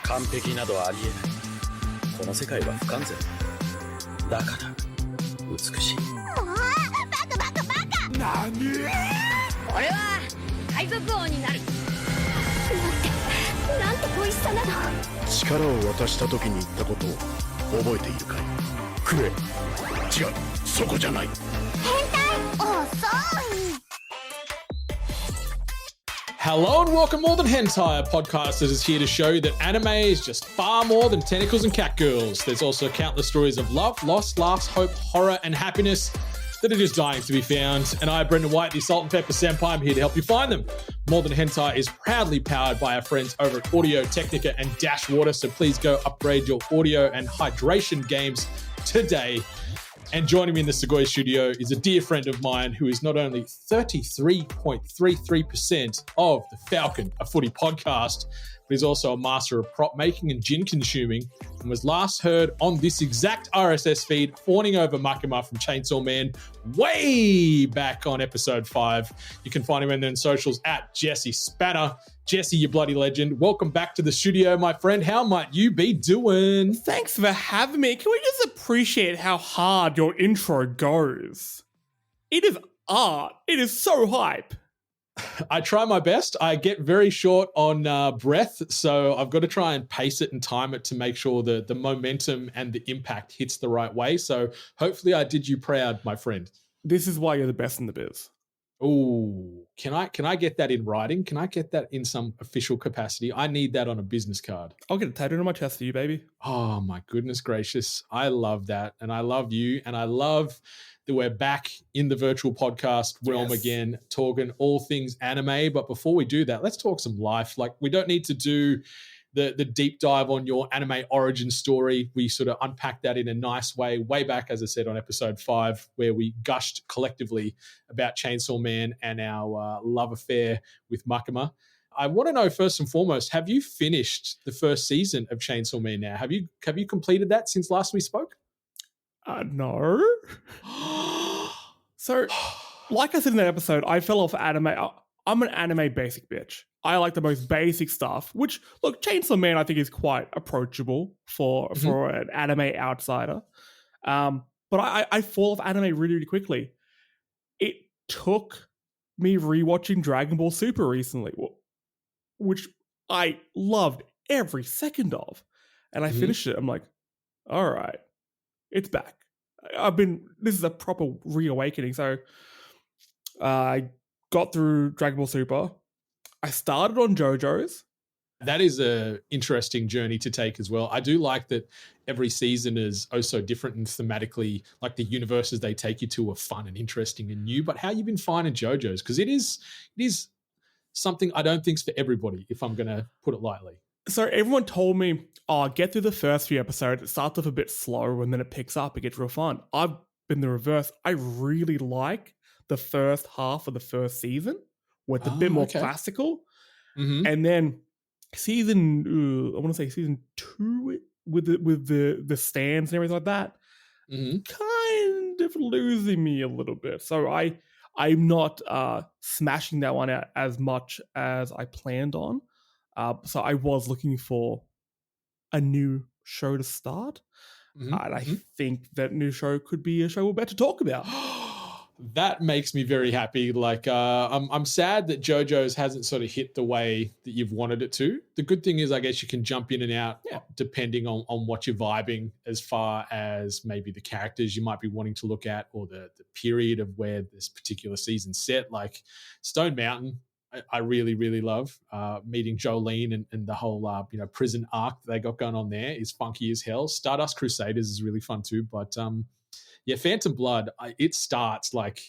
完璧などありえない。この世界は不完全だから美しい。もうバカバカバカ。何？俺は海賊王になる。なんて美味しさなの。力を渡した時に言ったことを覚えているかい？くれ。違う、そこじゃない。変態。遅い。Hello and welcome More Than Hentai, a podcast that is here to show you that anime is just far more than tentacles and catgirls. There's also countless stories of love, loss, laughs, hope, horror, and happiness that are just dying to be found. And I, Brendan White, the Salt and Pepper Senpai, I'm here to help you find them. More Than Hentai is proudly powered by our friends over at Audio Technica and Dash Water, so please go upgrade your audio and hydration games today. And joining me in the Segoy studio is a dear friend of mine who is not only 33.33% of the Falcon, a footy podcast, but is also a master of prop making and gin consuming, and was last heard on this exact RSS feed fawning over Makima from Chainsaw Man way back on episode 5. You can find him in the socials at Jesse Spanner. Jesse, you bloody legend. Welcome back to the studio, my friend. How might you be doing? Thanks for having me. Can we just appreciate how hard your intro goes? It is art. It is so hype. I try my best. I get very short on breath, so I've got to try and pace it and time it to make sure that the momentum and the impact hits the right way. So hopefully I did you proud, my friend. This is why you're the best in the biz. Oh, can I get that in writing? Can I get that in some official capacity? I need that on a business card. I'll get it tattooed on my chest for you, baby. Oh, my goodness gracious. I love that. And I love you. And I love that we're back in the virtual podcast realm again, talking all things anime. But before we do that, let's talk some life. Like, we don't need to do the deep dive on your anime origin story. We sort of unpacked that in a nice way back, as I said, on episode 5, where we gushed collectively about Chainsaw Man and our love affair with Makima. I want to know, first and foremost, have you finished the first season of Chainsaw Man now? Have you completed that since last we spoke? No. So, like I said in that episode, I fell off anime. I'm an anime basic bitch. I like the most basic stuff, which, look, Chainsaw Man I think is quite approachable for an anime outsider. But I fall off anime really, really quickly. It took me rewatching Dragon Ball Super recently, which I loved every second of. And I finished it. I'm like, all right, it's back. This is a proper reawakening. So I got through Dragon Ball Super. I started on JoJo's. That is a interesting journey to take as well. I do like that every season is oh so different and thematically, like the universes they take you to are fun and interesting and new. But how you been finding JoJo's? Because it is something I don't think's for everybody, if I'm going to put it lightly. So everyone told me, get through the first few episodes. It starts off a bit slow and then it picks up. It gets real fun. I've been the reverse. I really like the first half of the first season, where it's a bit more classical. And then season 2 with the stands and everything like that, kind of losing me a little bit. So I'm not smashing that one out as much as I planned on. So I was looking for a new show to start. And I think that new show could be a show we're about to talk about. That makes me very happy. Like, I'm sad that JoJo's hasn't sort of hit the way that you've wanted it to. The good thing is, I guess you can jump in and out depending on what you're vibing, as far as maybe the characters you might be wanting to look at or the period of where this particular season's set. Like Stone Mountain, I really, really love. Meeting Jolene and the whole prison arc that they got going on there is funky as hell. Stardust Crusaders is really fun too, but yeah, Phantom Blood, it starts like,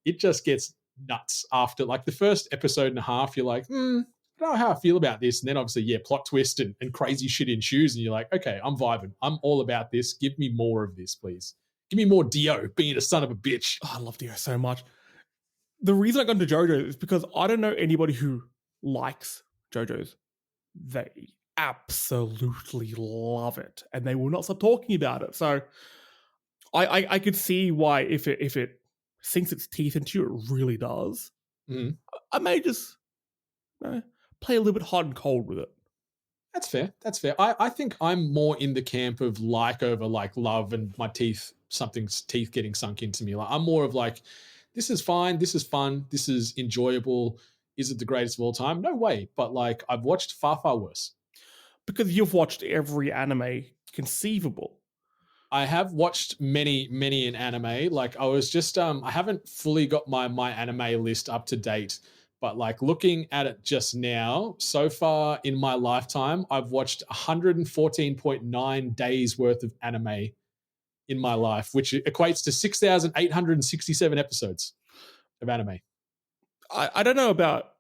it just gets nuts after like the first episode and a half. You're like, I don't know how I feel about this. And then obviously, plot twist and crazy shit ensues. And you're like, okay, I'm vibing. I'm all about this. Give me more of this, please. Give me more Dio being a son of a bitch. Oh, I love Dio so much. The reason I got into JoJo is because I don't know anybody who likes JoJo's. They absolutely love it. And they will not stop talking about it. So I could see why if it sinks its teeth into you, it really does. I may just play a little bit hot and cold with it. That's fair. That's fair. I think I'm more in the camp of like over like love and my teeth, something's teeth getting sunk into me. Like I'm more of like, this is fine, this is fun, this is enjoyable. Is it the greatest of all time? No way. But like I've watched far, far worse. Because you've watched every anime conceivable. I have watched many, many in anime. Like I was just I haven't fully got my anime list up to date, but like looking at it just now, so far in my lifetime, I've watched 114.9 days worth of anime in my life, which equates to 6,867 episodes of anime. I don't know about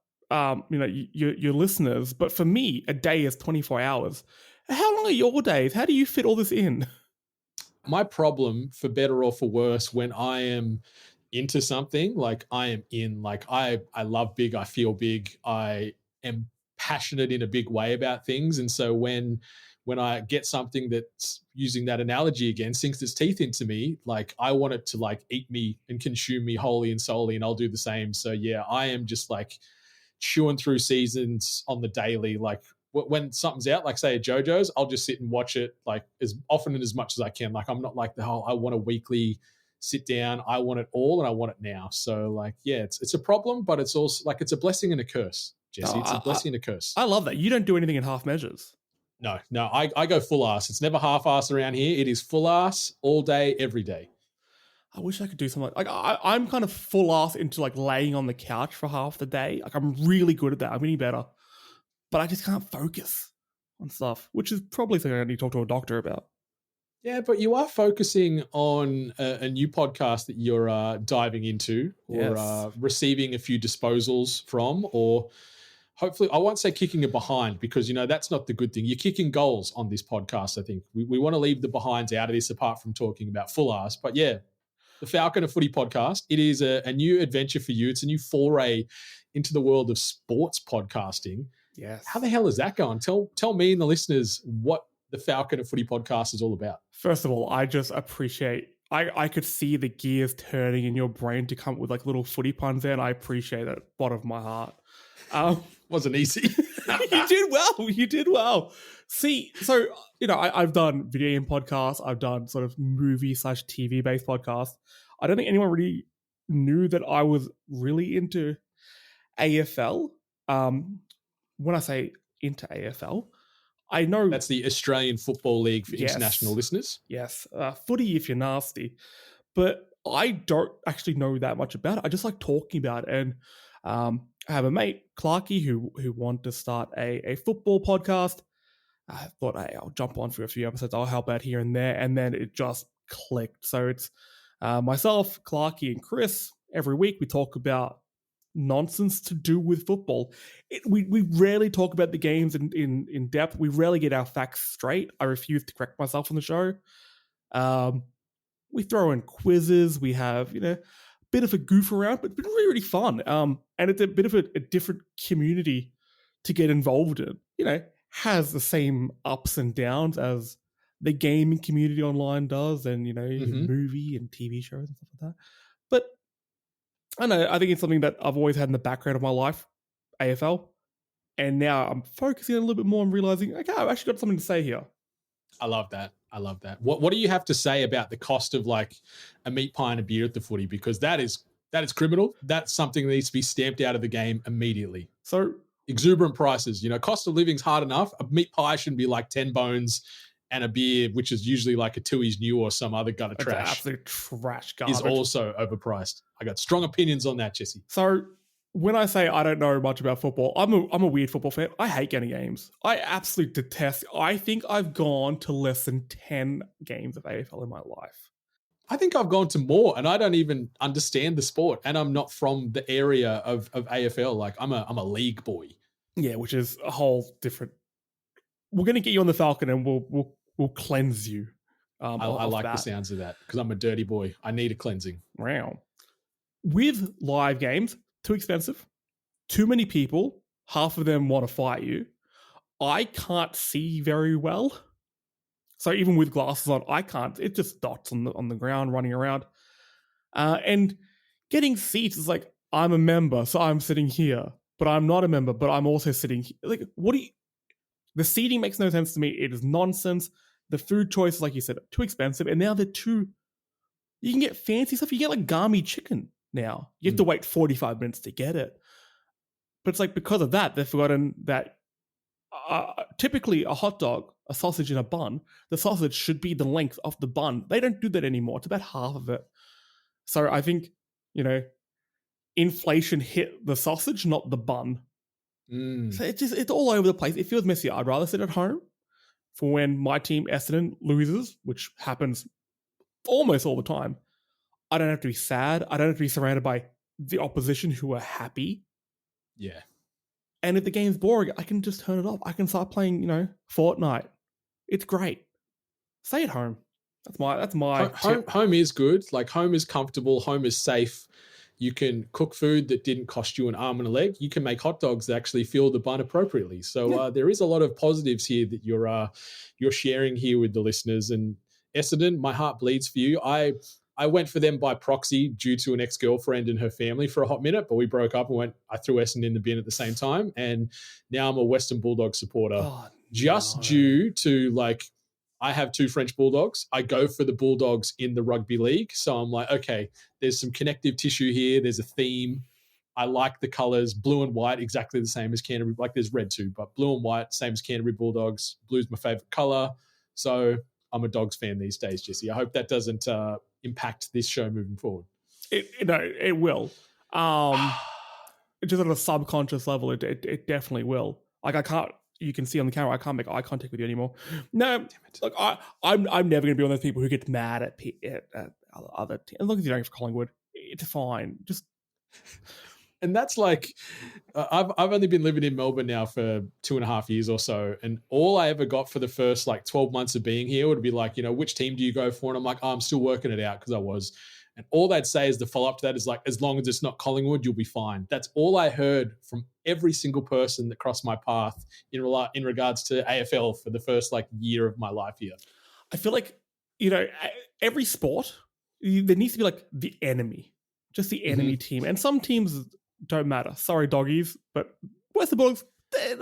your listeners, but for me, a day is 24 hours. How long are your days? How do you fit all this in? My problem, for better or for worse, when I am into something, like I am in, like I love big, I feel big, I am passionate in a big way about things. And so when I get something that's, using that analogy again, sinks its teeth into me, like I want it to like eat me and consume me wholly and solely, and I'll do the same. So yeah, I am just like chewing through seasons on the daily. Like when something's out, like say a JoJo's, I'll just sit and watch it like as often and as much as I can. Like I'm not like the whole I want a weekly sit down. I want it all and I want it now. So like yeah, it's a problem, but it's also like it's a blessing and a curse, Jesse. It's a blessing and a curse. I love that. You don't do anything in half measures. No, I go full ass. It's never half ass around here. It is full ass all day, every day. I wish I could do something like I'm kind of full ass into like laying on the couch for half the day. Like I'm really good at that. I'm getting better, but I just can't focus on stuff, which is probably something I need to talk to a doctor about. Yeah, but you are focusing on a new podcast that you're diving into, or Yes. receiving a few disposals from, or hopefully, I won't say kicking it behind, because you know that's not the good thing. You're kicking goals on this podcast. I think we want to leave the behinds out of this, apart from talking about full ass. But yeah, the Falcon of Footy podcast. It is a new adventure for you. It's a new foray into the world of sports podcasting. Yes. How the hell is that going? Tell me and the listeners what the Falcon of Footy podcast is all about. First of all, I just appreciate. I could see the gears turning in your brain to come up with like little footy puns there, and I appreciate that bottom of my heart. Wasn't easy. You did well. You did well. See, so I've done video game podcasts. I've done sort of movie/TV based podcasts. I don't think anyone really knew that I was really into AFL. When I say into AFL, I know That's the Australian Football League for Yes. international listeners. Yes, footy if you're nasty, but I don't actually know that much about it. I just like talking about it, and I have a mate, Clarky, who wanted to start a football podcast. I thought, hey, I'll jump on for a few episodes. I'll help out here and there, and then it just clicked. So it's myself, Clarky, and Chris. Every week we talk about nonsense to do with football. We rarely talk about the games in depth. We rarely get our facts straight. I refuse to correct myself on the show. We throw in quizzes. We have, a bit of a goof around, but it's been really, really fun. And it's a bit of a different community to get involved in. Has the same ups and downs as the gaming community online does, and, movie and TV shows and stuff like that. But I don't know, I think it's something that I've always had in the background of my life, AFL. And now I'm focusing a little bit more and realizing, okay, I've actually got something to say here. I love that. What do you have to say about the cost of like a meat pie and a beer at the footy? Because that is criminal. That's something that needs to be stamped out of the game immediately. So exuberant prices. Cost of living's hard enough. A meat pie shouldn't be like 10 bones, and a beer, which is usually like a Tooheys New or some other gutter trash, absolute trash garbage, is also overpriced. I got strong opinions on that, Jesse. So when I say I don't know much about football, I'm a weird football fan. I hate going to games. I absolutely detest. I think I've gone to less than 10 games of AFL in my life. I think I've gone to more, and I don't even understand the sport, and I'm not from the area of AFL. Like I'm a league boy. Yeah, which is a whole different. We're going to get you on the Falcon, and we'll cleanse you. I like the sounds of that, because I'm a dirty boy. I need a cleansing. Wow. With live games, too expensive, too many people, half of them want to fight you. I can't see very well. So even with glasses on, I can't. It's just dots on the ground running around. And getting seats is like, I'm a member, so I'm sitting here. But I'm not a member, but I'm also sitting here. Like, what do you... The seating makes no sense to me. It is nonsense. The food choices, like you said, are too expensive, and now they're too. You can get fancy stuff. You get like Gami chicken now. You have to wait 45 minutes to get it. But it's like because of that, they've forgotten that typically a hot dog, a sausage in a bun, the sausage should be the length of the bun. They don't do that anymore. It's about half of it. So I think, inflation hit the sausage, not the bun. So it's all over the place. It feels messy. I'd rather sit at home for when my team Essendon loses, which happens almost all the time. I don't have to be sad. I don't have to be surrounded by the opposition who are happy. Yeah. And if the game's boring, I can just turn it off. I can start playing, Fortnite. It's great. Stay at home. That's my tip. Home is good. Like home is comfortable. Home is safe. You can cook food that didn't cost you an arm and a leg. You can make hot dogs that actually fill the bun appropriately. So there is a lot of positives here that you're sharing here with the listeners. And Essendon, my heart bleeds for you. I went for them by proxy due to an ex-girlfriend and her family for a hot minute, but we broke up and I threw Essendon in the bin at the same time. And now I'm a Western Bulldog supporter due to I have 2 French Bulldogs. I go for the Bulldogs in the rugby league. So I'm like, okay, there's some connective tissue here. There's a theme. I like the colors, blue and white, exactly the same as Canterbury. Like there's red too, but blue and white, same as Canterbury Bulldogs. Blue's my favorite color. So I'm a Dogs fan these days, Jesse. I hope that doesn't impact this show moving forward. It will. Just on a subconscious level, it definitely will. Like I can't. You can see on the camera, I can't make eye contact with you anymore. No, look, I'm never going to be one of those people who gets mad at other teams. As long as you're going for Collingwood, it's fine. Just and that's like I've only been living in Melbourne now for 2.5 years or so, and all I ever got for the first 12 months of being here would be like, which team do you go for? And I'm like, oh, I'm still working it out because I was. And all they'd say is the follow-up to that is like, as long as it's not Collingwood, you'll be fine. That's all I heard from every single person that crossed my path in regards to AFL for the first year of my life here. I feel like, every sport, there needs to be the enemy, just the enemy team. And some teams don't matter. Sorry, doggies, but Western Bulldogs,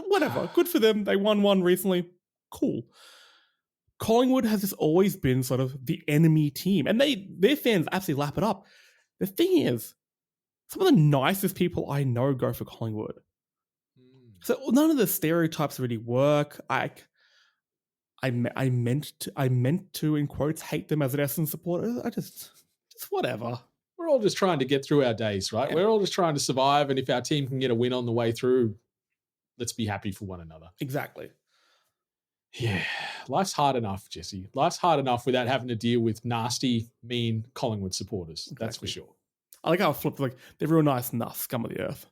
whatever. Good for them. They won one recently. Cool. Collingwood has just always been sort of the enemy team, and their fans absolutely lap it up. The thing is, some of the nicest people I know go for Collingwood. So none of the stereotypes really work. I meant to in quotes hate them as an Essendon supporter. I just whatever. We're all just trying to get through our days, right? Yeah. We're all just trying to survive, and if our team can get a win on the way through, let's be happy for one another. Exactly. Yeah, life's hard enough, Jesse. Life's hard enough without having to deal with nasty, mean Collingwood supporters. Exactly. That's for sure. I like how I flipped, they're real nice enough, scum of the earth.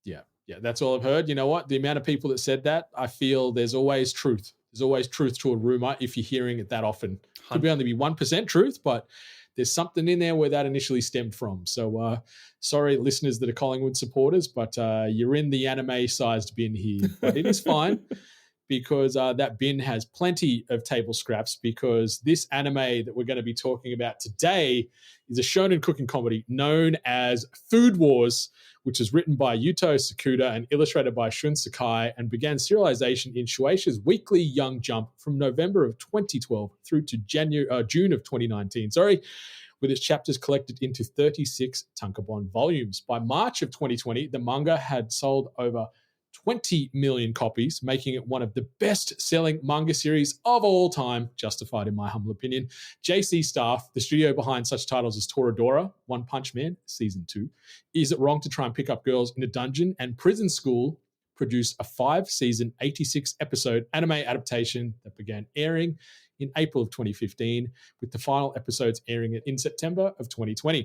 Yeah, that's all I've heard. You know what? The amount of people that said that, I feel there's always truth. There's always truth to a rumor if you're hearing it that often. Could only be 1% truth, but there's something in there where that initially stemmed from. So sorry, listeners that are Collingwood supporters, but you're in the anime-sized bin here. But it is fine. Because that bin has plenty of table scraps, because this anime that we're going to be talking about today is a shonen cooking comedy known as Food Wars, which is written by Yuto Sakuda and illustrated by Shun Sakai, and began serialization in Shueisha's weekly Young Jump from November of 2012 through to June of 2019. With its chapters collected into 36 tankobon volumes. By March of 2020, the manga had sold over 20 million copies, making it one of the best-selling manga series of all time, justified in my humble opinion. JC Staff, the studio behind such titles as Toradora, One Punch Man, Season 2, Is It Wrong to Try and Pick Up Girls in a Dungeon, and Prison School, produced a 5-season, 86-episode anime adaptation that began airing in April of 2015, with the final episodes airing in September of 2020.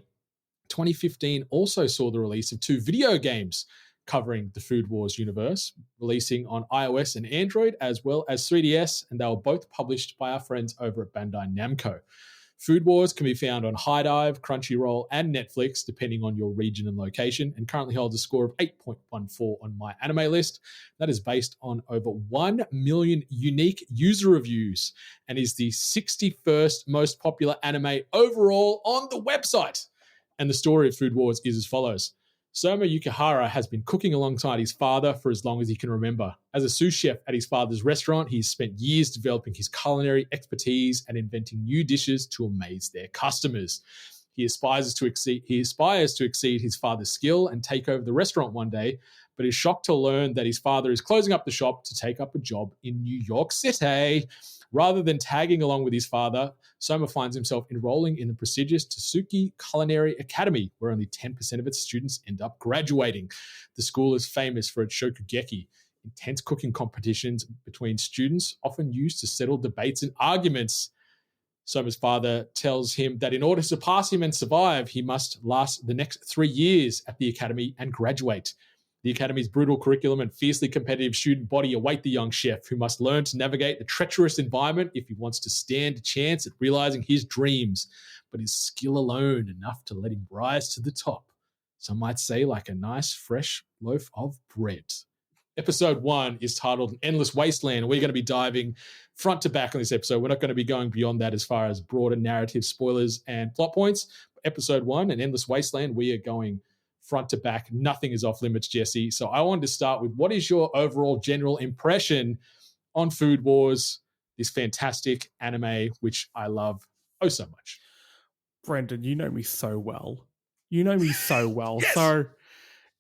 2015 also saw the release of 2 video games covering the Food Wars universe, releasing on iOS and Android, as well as 3DS, and they were both published by our friends over at Bandai Namco. Food Wars can be found on HiDive, Crunchyroll, and Netflix, depending on your region and location, and currently holds a score of 8.14 on my anime list. That is based on over 1 million unique user reviews and is the 61st most popular anime overall on the website. And the story of Food Wars is as follows. Soma Yukihara has been cooking alongside his father for as long as he can remember. As a sous chef at his father's restaurant, he's spent years developing his culinary expertise and inventing new dishes to amaze their customers. He aspires to exceed his father's skill and take over the restaurant one day, but is shocked to learn that his father is closing up the shop to take up a job in New York City. Rather than tagging along with his father, Soma finds himself enrolling in the prestigious Tsuki Culinary Academy, where only 10% of its students end up graduating. The school is famous for its Shokugeki, intense cooking competitions between students, often used to settle debates and arguments. Soma's father tells him that in order to surpass him and survive, he must last the next 3 years at the academy and graduate. The academy's brutal curriculum and fiercely competitive student body await the young chef, who must learn to navigate the treacherous environment if he wants to stand a chance at realizing his dreams. But is skill alone enough to let him rise to the top? Some might say like a nice, fresh loaf of bread. Episode 1 is titled Endless Wasteland. We're going to be diving front to back on this episode. We're not going to be going beyond that as far as broader narrative spoilers and plot points. Episode 1 and Endless Wasteland, we are going front to back. Nothing is off limits, Jesse. So I wanted to start with, what is your overall general impression on Food Wars, this fantastic anime, which I love oh so much? Brendan, you know me so well. You know me so well. Yes! So,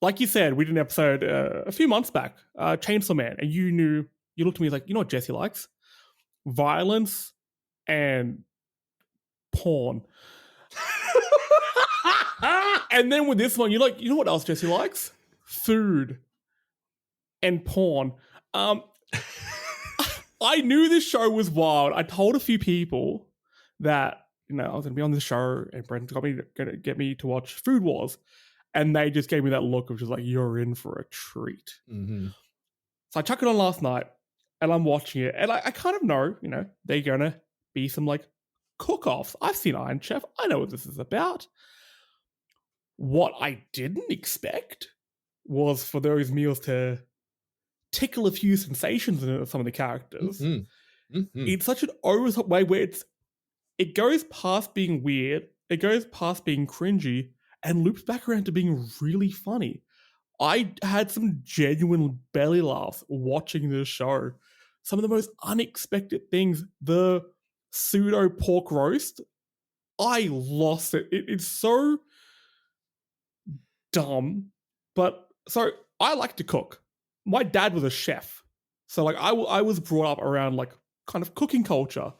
like you said, we did an episode a few months back, Chainsaw Man, and you looked at me like, you know what Jesse likes? Violence and porn. And then with this one, you're like, you know what else Jesse likes? Food and porn. I knew this show was wild. I told a few people that, you know, I was going to be on this show and Brendan's going to get me to watch Food Wars. And they just gave me that look of just like, you're in for a treat. Mm-hmm. So I chucked it on last night and I'm watching it. And I kind of know, you know, they're going to be some like cook-offs. I've seen Iron Chef. I know what this is about. What I didn't expect was for those meals to tickle a few sensations in some of the characters. Mm-hmm. Mm-hmm. It's such an over-the-top way where it goes past being weird, it goes past being cringy, and loops back around to being really funny. I had some genuine belly laughs watching this show. Some of the most unexpected things. The pseudo pork roast, I lost it. It's so dumb, but so I like to cook. My dad was a chef, so like I was brought up around like kind of cooking culture.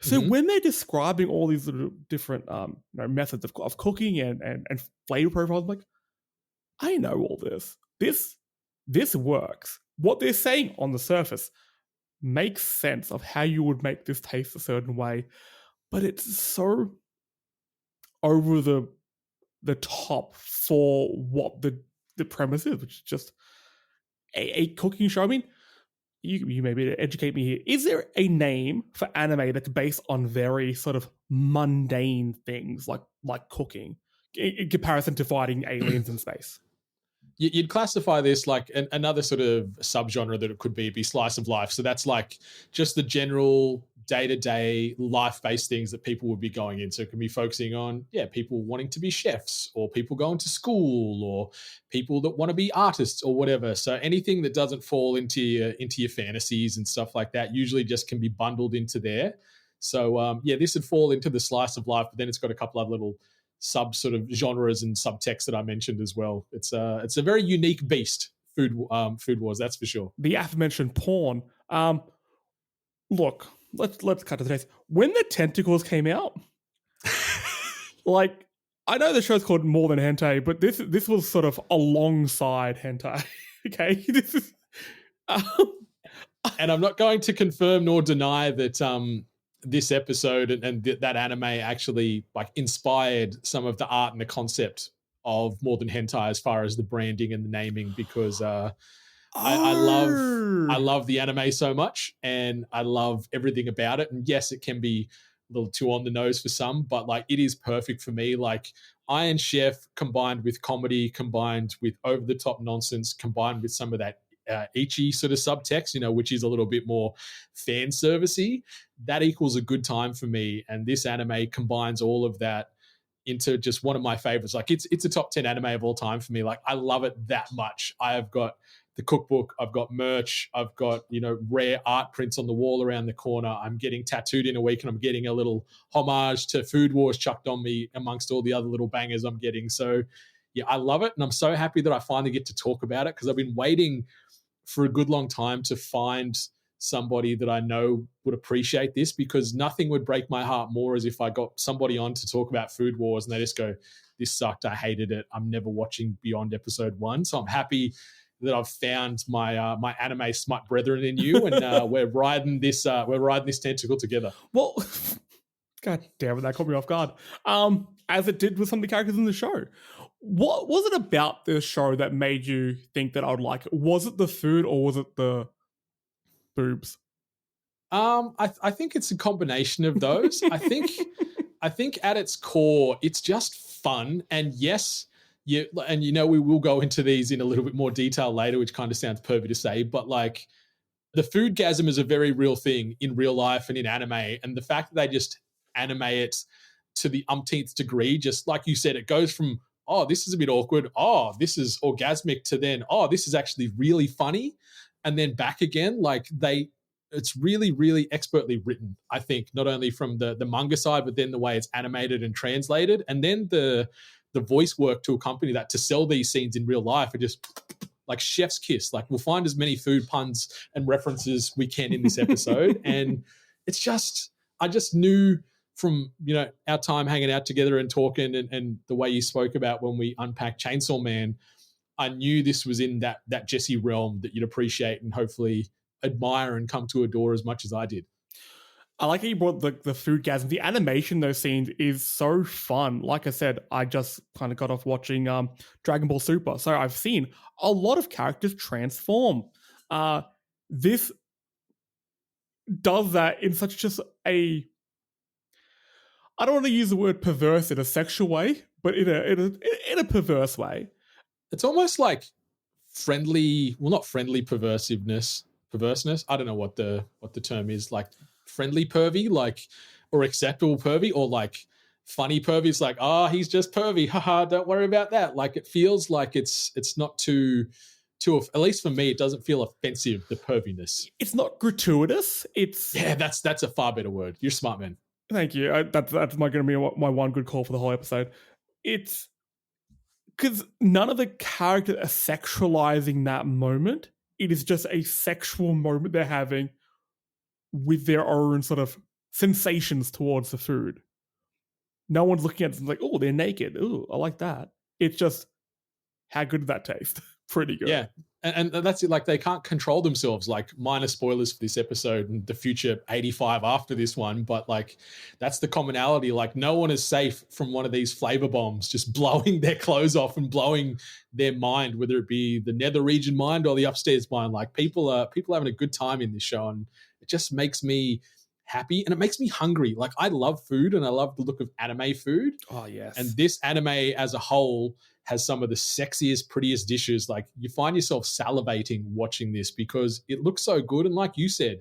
So when they're describing all these little different methods of cooking and flavor profiles, I'm like, I know all this. This works. What they're saying on the surface makes sense of how you would make this taste a certain way, but it's so over the top for what the premise is, which is just a cooking show. I mean, you may be able to educate me here. Is there a name for anime that's based on very sort of mundane things like cooking in comparison to fighting aliens in space? You'd classify this like another sort of subgenre that it could be slice of life. So that's like just the general day-to-day life-based things that people would be going in. So it can be focusing on, people wanting to be chefs, or people going to school, or people that want to be artists or whatever. So anything that doesn't fall into your fantasies and stuff like that usually just can be bundled into there. So this would fall into the slice of life, but then it's got a couple of little sub sort of genres and subtext that I mentioned as well. It's a very unique beast, Food Wars, that's for sure. The aforementioned porn. Look, let's cut to the chase. When the tentacles came out, like, I know the show's called More Than Hentai, but this was sort of alongside hentai. Okay, this is. And I'm not going to confirm nor deny that this episode and that anime actually like inspired some of the art and the concept of More Than Hentai as far as the branding and the naming, because I love the anime so much and I love everything about it. And yes, it can be a little too on the nose for some, but like it is perfect for me. Like Iron Chef combined with comedy, combined with over the top nonsense, combined with some of that ecchi sort of subtext, which is a little bit more fan servicey, that equals a good time for me. And this anime combines all of that into just one of my favorites. Like it's a top 10 anime of all time for me. Like I love it that much. I have got the cookbook, I've got merch, I've got, rare art prints on the wall around the corner. I'm getting tattooed in a week and I'm getting a little homage to Food Wars chucked on me amongst all the other little bangers I'm getting. So yeah, I love it. And I'm so happy that I finally get to talk about it because I've been waiting for a good long time to find somebody that I know would appreciate this, because nothing would break my heart more as if I got somebody on to talk about Food Wars and they just go, this sucked, I hated it, I'm never watching beyond episode 1. So I'm happy that I've found my my anime smut brethren in you, and we're riding this tentacle together. Well, God damn it, that caught me off guard. As it did with some of the characters in the show. What was it about this show that made you think that I would like it? Was it the food or was it the boobs? I think it's a combination of those. I think at its core, it's just fun. And yes, we will go into these in a little bit more detail later, which kind of sounds pervy to say, but like the foodgasm is a very real thing in real life and in anime. And the fact that they just animate it to the umpteenth degree, just like you said, it goes from, oh, this is a bit awkward, oh, this is orgasmic, to then, oh, this is actually really funny, and then back again. Like it's really, really expertly written, I think, not only from the manga side, but then the way it's animated and translated, and then the voice work to accompany that, to sell these scenes in real life, are just like chef's kiss. Like we'll find as many food puns and references we can in this episode. And it's just, I just knew from, our time hanging out together and talking, and the way you spoke about when we unpacked Chainsaw Man, I knew this was in that Jesse realm that you'd appreciate and hopefully admire and come to adore as much as I did. I like how you brought the foodgasm. The animation, those scenes, is so fun. Like I said, I just kind of got off watching Dragon Ball Super, so I've seen a lot of characters transform. This does that in such just a, I don't want to use the word perverse in a sexual way, but in a perverse way. It's almost like friendly, well, not friendly perverseness. I don't know what the term is, like friendly pervy, like, or acceptable pervy, or like funny pervy. It's like, he's just pervy, haha, don't worry about that. Like it feels like it's not too, at least for me, it doesn't feel offensive, the perviness. It's not gratuitous. That's a far better word. You're smart, man. Thank you. That's going to be my one good call for the whole episode. It's because none of the characters are sexualizing that moment. It is just a sexual moment they're having with their own sort of sensations towards the food. No one's looking at it and like, oh, they're naked. Oh, I like that. It's just, how good did that taste? Pretty good. Yeah. And that's it. Like they can't control themselves, like minor spoilers for this episode and the future 85 after this one. But like, that's the commonality. Like no one is safe from one of these flavor bombs, just blowing their clothes off and blowing their mind, whether it be the nether region mind or the upstairs mind. Like people are having a good time in this show, and it just makes me happy and it makes me hungry. Like I love food and I love the look of anime food. Oh yes. And this anime as a whole has some of the sexiest, prettiest dishes. Like you find yourself salivating watching this because it looks so good. And like you said,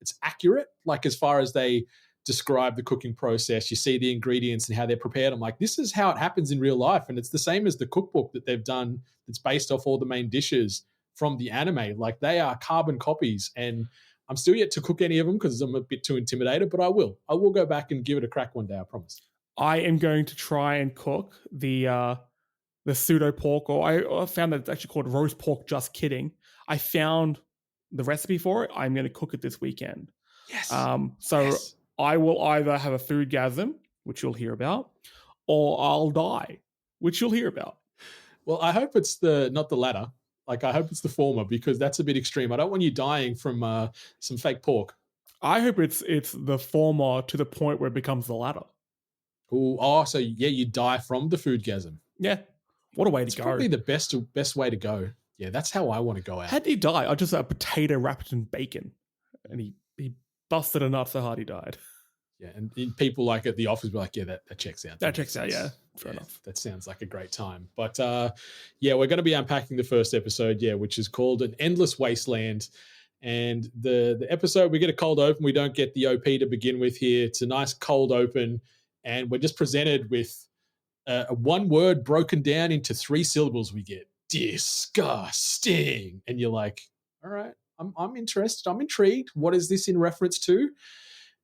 it's accurate. Like as far as they describe the cooking process, you see the ingredients and how they're prepared. I'm like, this is how it happens in real life. And it's the same as the cookbook that they've done that's based off all the main dishes from the anime. Like they are carbon copies. And I'm still yet to cook any of them because I'm a bit too intimidated, but I will go back and give it a crack one day, I promise. I am going to try and cook the pseudo pork, or I found that it's actually called roast pork. Just kidding. I found the recipe for it. I'm going to cook it this weekend. Yes. Yes. I will either have a foodgasm, which you'll hear about, or I'll die, which you'll hear about. Well, I hope it's not the latter. Like, I hope it's the former, because that's a bit extreme. I don't want you dying from some fake pork. I hope it's the former to the point where it becomes the latter. So yeah, you die from the foodgasm. Yeah. What a way to go. It's probably the best way to go. Yeah, that's how I want to go out. How did he die? I just a potato wrapped in bacon. And he busted a nut so hard he died. Yeah, and people like at the office were like, yeah, that checks out. That checks out, yeah. Fair enough. That sounds like a great time. But yeah, we're going to be unpacking the first episode, which is called An Endless Wasteland. And the episode, we get a cold open. We don't get the OP to begin with here. It's a nice cold open. And we're just presented with one word broken down into 3 syllables. We get disgusting, and you're like, all right, I'm interested. I'm intrigued. What is this in reference to?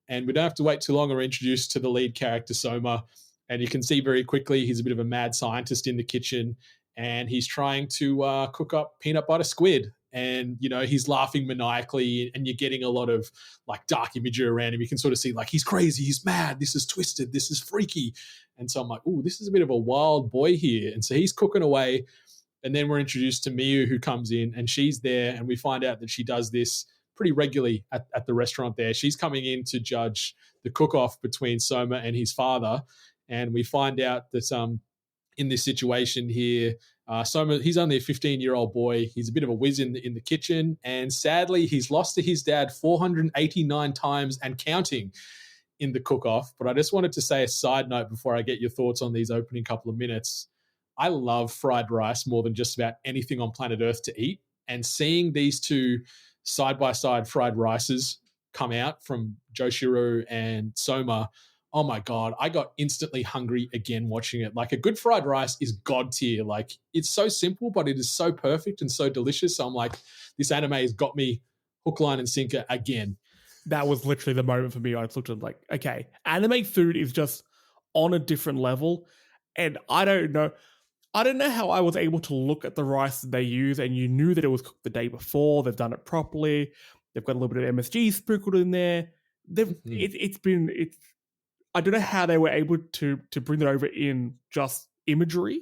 And we don't have to wait too long. We're introduced to the lead character, Soma. And you can see very quickly he's a bit of a mad scientist in the kitchen. And he's trying to cook up peanut butter squid. And, he's laughing maniacally. And you're getting a lot of like dark imagery around him. You can sort of see like he's crazy, he's mad, this is twisted, this is freaky. And so I'm like, oh, this is a bit of a wild boy here. And so he's cooking away. And then we're introduced to Miyu, who comes in, and she's there. And we find out that she does this pretty regularly at the restaurant there. She's coming in to judge the cook-off between Soma and his father. And we find out that in this situation here, Soma, he's only a 15-year-old boy. He's a bit of a whiz in the kitchen. And sadly, he's lost to his dad 489 times and counting in the cook-off. But I just wanted to say a side note before I get your thoughts on these opening couple of minutes. I love fried rice more than just about anything on planet Earth to eat. And seeing these two side-by-side fried rices come out from Joshiro and Soma, oh my God, I got instantly hungry again watching it. Like, a good fried rice is god tier. Like, it's so simple, but it is so perfect and so delicious. So I'm like, this anime has got me hook, line, and sinker again. That was literally the moment for me. I looked at like, okay, anime food is just on a different level. And I don't know how I was able to look at the rice that they use and you knew that it was cooked the day before. They've done it properly. They've got a little bit of MSG sprinkled in there. I don't know how they were able to bring that over in just imagery,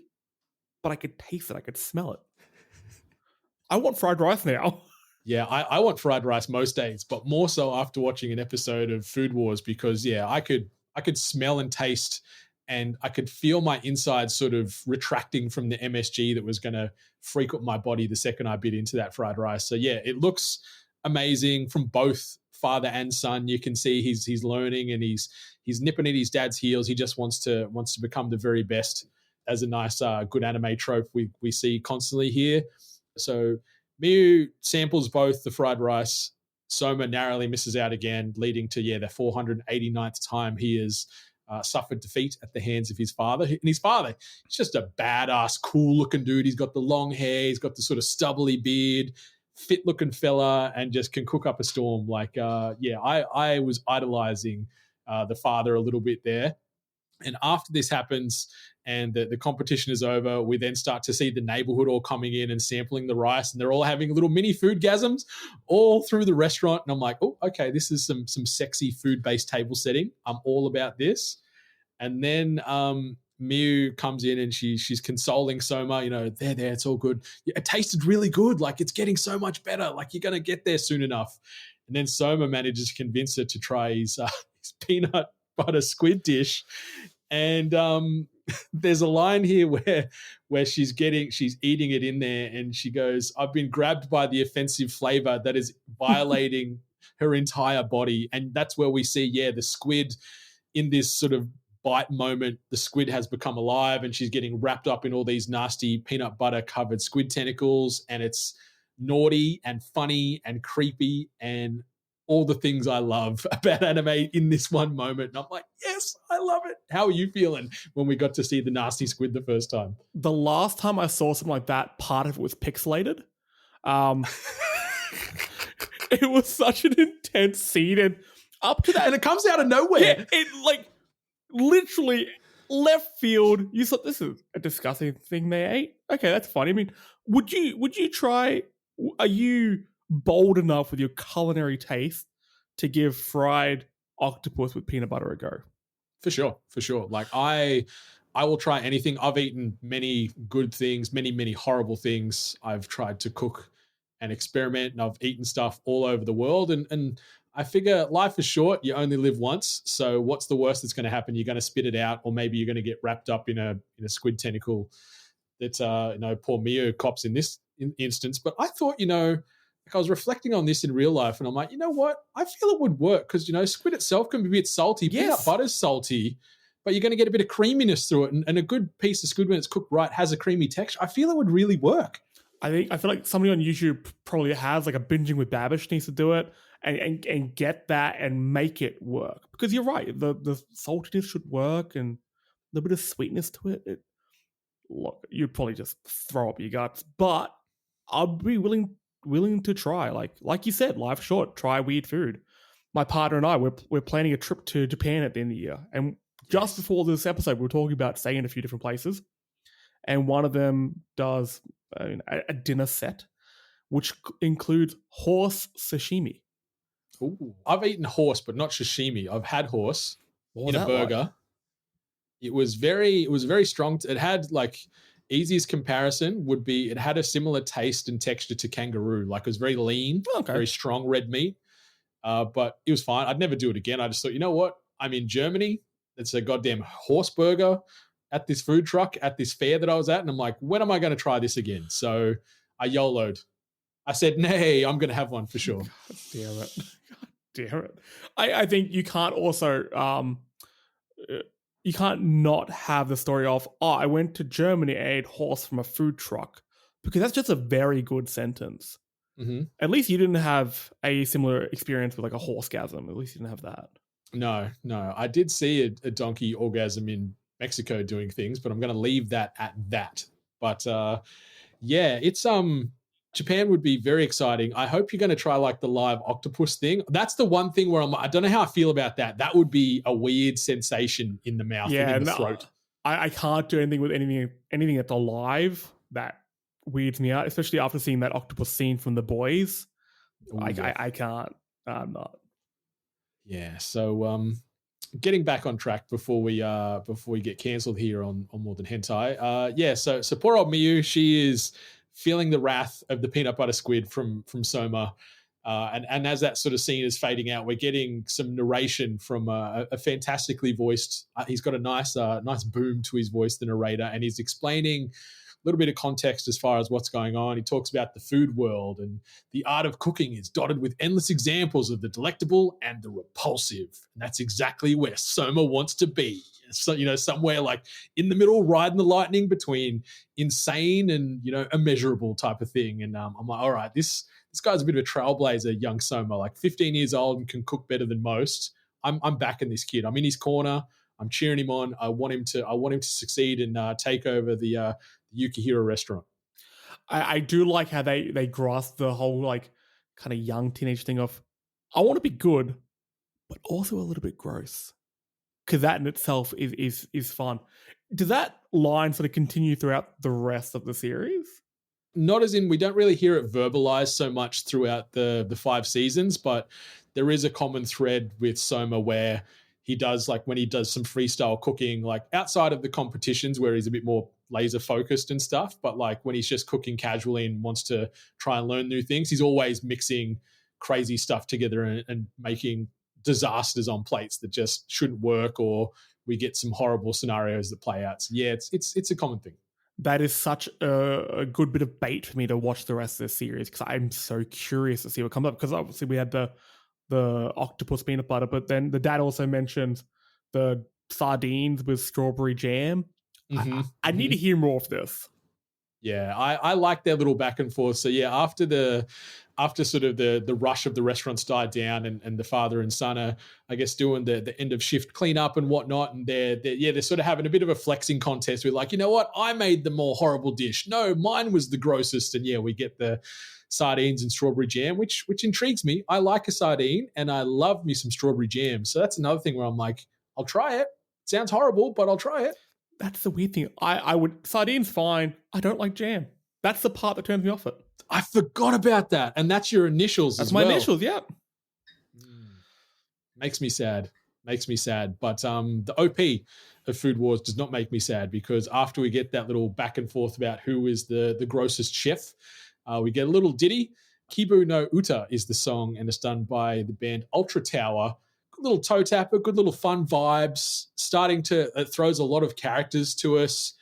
but I could taste it. I could smell it. I want fried rice now. Yeah, I want fried rice most days, but more so after watching an episode of Food Wars, because I could smell and taste, and I could feel my insides sort of retracting from the MSG that was going to freak up my body the second I bit into that fried rice. So yeah, it looks amazing from both father and son. You can see he's learning and he's nipping at his dad's heels. He just wants to become the very best, as a nice good anime trope we see constantly here. So Miyu samples both the fried rice. Soma narrowly misses out again, leading to the 489th time he has suffered defeat at the hands of his father. And his father, he's just a badass, cool-looking dude. He's got the long hair. He's got the sort of stubbly beard, fit-looking fella, and just can cook up a storm. Like, I was idolizing the father a little bit there. And after this happens and the competition is over, we then start to see the neighborhood all coming in and sampling the rice, and they're all having little mini foodgasms all through the restaurant. And I'm like, oh, okay, this is some sexy food-based table setting. I'm all about this. And then Miyu comes in and she's consoling Soma, there, it's all good. It tasted really good. Like, it's getting so much better. Like, you're going to get there soon enough. And then Soma manages to convince her to try his peanut butter squid dish. And there's a line here where she's eating it in there, and she goes, I've been grabbed by the offensive flavor that is violating her entire body. And that's where we see, the squid in this sort of bite moment, the squid has become alive and she's getting wrapped up in all these nasty peanut butter covered squid tentacles. And it's naughty and funny and creepy and all the things I love about anime in this one moment. And I'm like, yes, I love it. How are you feeling when we got to see the nasty squid the first time? The last time I saw something like that, part of it was pixelated. It was such an intense scene, and up to that, and it comes out of nowhere. It like literally left field. You thought, this is a disgusting thing they ate. Okay, that's funny. I mean, would you try? Are you bold enough with your culinary taste to give fried octopus with peanut butter a go? For sure. Like, I will try anything. I've eaten many good things, many horrible things. I've tried to cook and experiment, and I've eaten stuff all over the world. And I figure life is short. You only live once. So what's the worst that's going to happen? You're going to spit it out, or maybe you're going to get wrapped up in a squid tentacle that poor Miyu cops in this instance. But I thought, I was reflecting on this in real life, and I'm like, you know what? I feel it would work because, squid itself can be a bit salty. Yes. Peanut butter's salty, but you're going to get a bit of creaminess through it. And a good piece of squid, when it's cooked right, has a creamy texture. I feel it would really work. I feel like somebody on YouTube probably has, like, a Binging with Babish needs to do it and get that and make it work. Because you're right, the saltiness should work, and little bit of sweetness to it. Look, you'd probably just throw up your guts, but I'd be willing to try. Like you said, life's short. Try weird food. My partner and I, we're planning a trip to Japan at the end of the year, and just before this episode, we were talking about staying in a few different places, and one of them does a dinner set, which includes horse sashimi. Ooh, I've eaten horse, but not sashimi. I've had horse in a burger. Like? It was very strong. It had like easiest comparison would be it had a similar taste and texture to kangaroo. Like it was very lean, very strong red meat. But it was fine. I'd never do it again. I just thought, you know what? I'm in Germany. It's a goddamn horse burger at this food truck at this fair that I was at. And I'm like, when am I going to try this again? So I YOLO'd. I said, nay, I'm going to have one for sure. God damn it. God damn it. I think you can't also, you can't not have the story of, I went to Germany and ate horse from a food truck, because that's just a very good sentence. Mm-hmm. At least you didn't have a similar experience with like a horsegasm. At least you didn't have that. No. I did see a donkey orgasm in Mexico doing things, but I'm going to leave that at that. But yeah, it's Japan would be very exciting. I hope you're going to try like the live octopus thing. That's the one thing where I don't know how I feel about that. That would be a weird sensation in the mouth and in the throat. I can't do anything with anything that's alive. That weirds me out, especially after seeing that octopus scene from The Boys. Ooh, I can't. I'm not. Yeah. So getting back on track before we get cancelled here on More Than Hentai. Yeah. So poor old Miyu, she is feeling the wrath of the peanut butter squid from Soma. And as that sort of scene is fading out, we're getting some narration from a fantastically voiced. He's got a nice boom to his voice, the narrator, and he's explaining a little bit of context as far as what's going on. He talks about the food world, and the art of cooking is dotted with endless examples of the delectable and the repulsive. And that's exactly where Soma wants to be. So, somewhere like in the middle, riding the lightning between insane and, immeasurable type of thing. And I'm like, all right, this guy's a bit of a trailblazer, young Soma, like 15 years old and can cook better than most. I'm backing this kid. I'm in his corner. I'm cheering him on. I want him to succeed and take over the Yukihira restaurant. I do like how they grasp the whole like kind of young teenage thing of, I want to be good, but also a little bit gross. Because that in itself is fun. Does that line sort of continue throughout the rest of the series? Not as in, we don't really hear it verbalized so much throughout the 5 seasons, but there is a common thread with Soma where he does, like when he does some freestyle cooking, like outside of the competitions where he's a bit more laser focused and stuff, but like when he's just cooking casually and wants to try and learn new things, he's always mixing crazy stuff together and making disasters on plates that just shouldn't work, or we get some horrible scenarios that play out. So yeah, it's a common thing. That is such a good bit of bait for me to watch the rest of the series, because I'm so curious to see what comes up. Because obviously we had the octopus peanut butter, but then the dad also mentioned the sardines with strawberry jam. Mm-hmm. I need to hear more of this. Yeah, I like their little back and forth. So yeah, after sort of the rush of the restaurants died down, and the father and son are, I guess, doing the end of shift cleanup and whatnot, and they're sort of having a bit of a flexing contest with like, you know what, I made the more horrible dish. No, mine was the grossest. And yeah, we get the sardines and strawberry jam, which intrigues me. I like a sardine and I love me some strawberry jam. So that's another thing where I'm like, I'll try it. Sounds horrible, but I'll try it. That's the weird thing. I would, sardines fine. I don't like jam. That's the part that turns me off it. I forgot about that. And that's your initials that's as well. That's my initials, yeah. Makes me sad. But the OP of Food Wars does not make me sad, because after we get that little back and forth about who is the grossest chef, we get a little ditty. Kibu no Uta is the song, and it's done by the band Ultra Tower. Good little toe tapper, good little fun vibes. It throws a lot of characters to us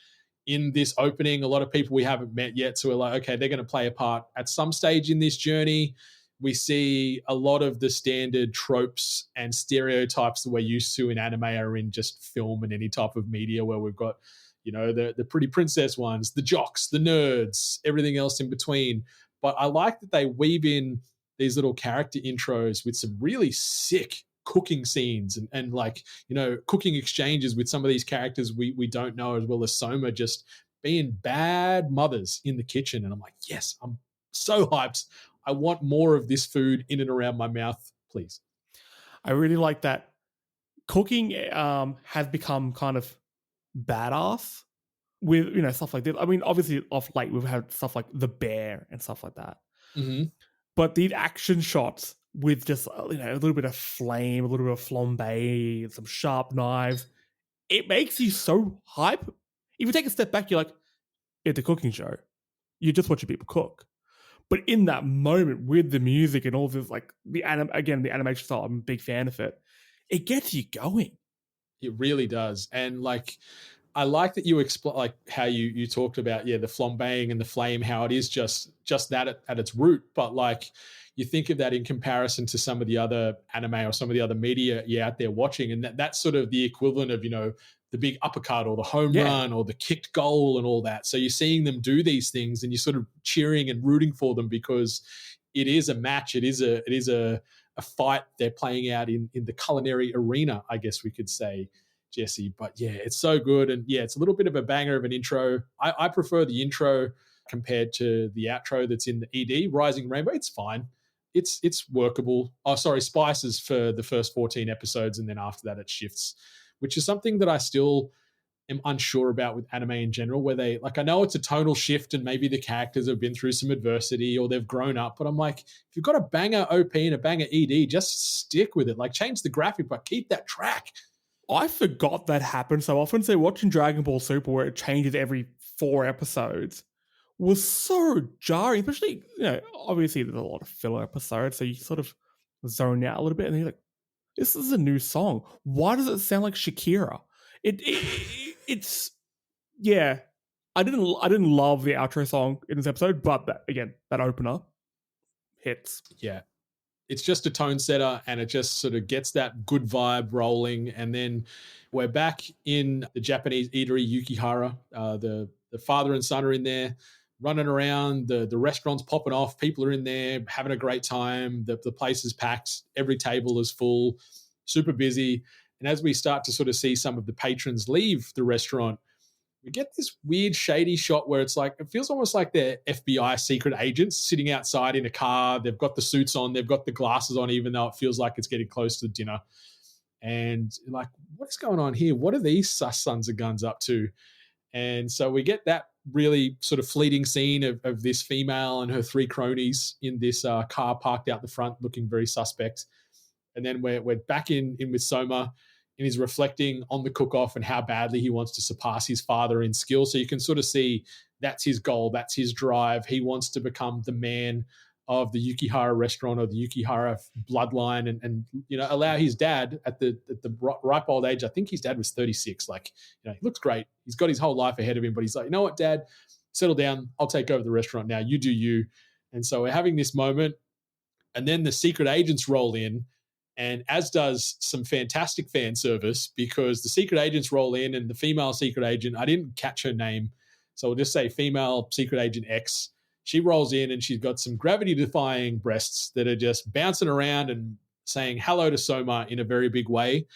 in this opening, a lot of people we haven't met yet. So we're like, okay, they're going to play a part at some stage in this journey. We see a lot of the standard tropes and stereotypes that we're used to in anime are in just film and any type of media, where we've got, the pretty princess ones, the jocks, the nerds, everything else in between. But I like that they weave in these little character intros with some really sick cooking scenes and like, cooking exchanges with some of these characters we don't know, as well as Soma just being bad mothers in the kitchen. And I'm like, yes, I'm so hyped. I want more of this food in and around my mouth, please. I really like that cooking has become kind of badass with stuff like this. I mean, obviously off late we've had stuff like the bear and stuff like that. Mm-hmm. But these action shots with just a little bit of flame, a little bit of flambe, some sharp knives, it makes you so hype. If you take a step back, you're like, it's a cooking show. You're just watching people cook. But in that moment with the music and all this, like the animation style, I'm a big fan of it. It gets you going. It really does. And like, I like that you explain, like how you talked about, the flambeing and the flame, how it is just that at its root. But like, you think of that in comparison to some of the other anime or some of the other media you're out there watching, and that's sort of the equivalent of, the big uppercut or the home run or the kicked goal and all that. So you're seeing them do these things and you're sort of cheering and rooting for them because it is a match. It is a fight they're playing out in the culinary arena, I guess we could say, Jesse. But yeah, it's so good. And yeah, it's a little bit of a banger of an intro. I prefer the intro compared to the outro that's in the ED. Rising Rainbow, it's fine. It's workable. Oh, sorry, Spices for the first 14 episodes, and then after that it shifts, which is something that I still am unsure about with anime in general, where they, like, I know it's a tonal shift and maybe the characters have been through some adversity or they've grown up, but I'm like, if you've got a banger OP and a banger ED, just stick with it. Like, change the graphic, but keep that track. I forgot that happened so often. So watching Dragon Ball Super, where it changes every 4 episodes, was so jarring. Especially, obviously there's a lot of filler episodes, so you sort of zone out a little bit, and you're like, this is a new song. Why does it sound like Shakira? It's yeah. I didn't love the outro song in this episode, but that opener hits. Yeah. It's just a tone setter, and it just sort of gets that good vibe rolling. And then we're back in the Japanese eatery Yukihara. The father and son are in there running around. The restaurant's popping off. People are in there having a great time. The place is packed. Every table is full, super busy. And as we start to sort of see some of the patrons leave the restaurant, we get this weird shady shot where it's like, it feels almost like they're FBI secret agents sitting outside in a car. They've got the suits on, they've got the glasses on, even though it feels like it's getting close to dinner. And like, what is going on here? What are these sus sons of guns up to? And so we get that really sort of fleeting scene of this female and her 3 cronies in this car parked out the front looking very suspect. And then we're back in with Soma, and he's reflecting on the cook-off and how badly he wants to surpass his father in skill. So you can sort of see that's his goal, that's his drive. He wants to become the man of the Yukihara restaurant or the Yukihara bloodline, and allow his dad at the ripe old age. I think his dad was 36. Like, he looks great. He's got his whole life ahead of him, but he's like, you know what, Dad, settle down. I'll take over the restaurant now. You do you. And so we're having this moment, and then the secret agents roll in. And as does some fantastic fan service, because the secret agents roll in, and the female secret agent, I didn't catch her name, so we'll just say female secret agent X. She rolls in and she's got some gravity-defying breasts that are just bouncing around and saying hello to Soma in a very big way.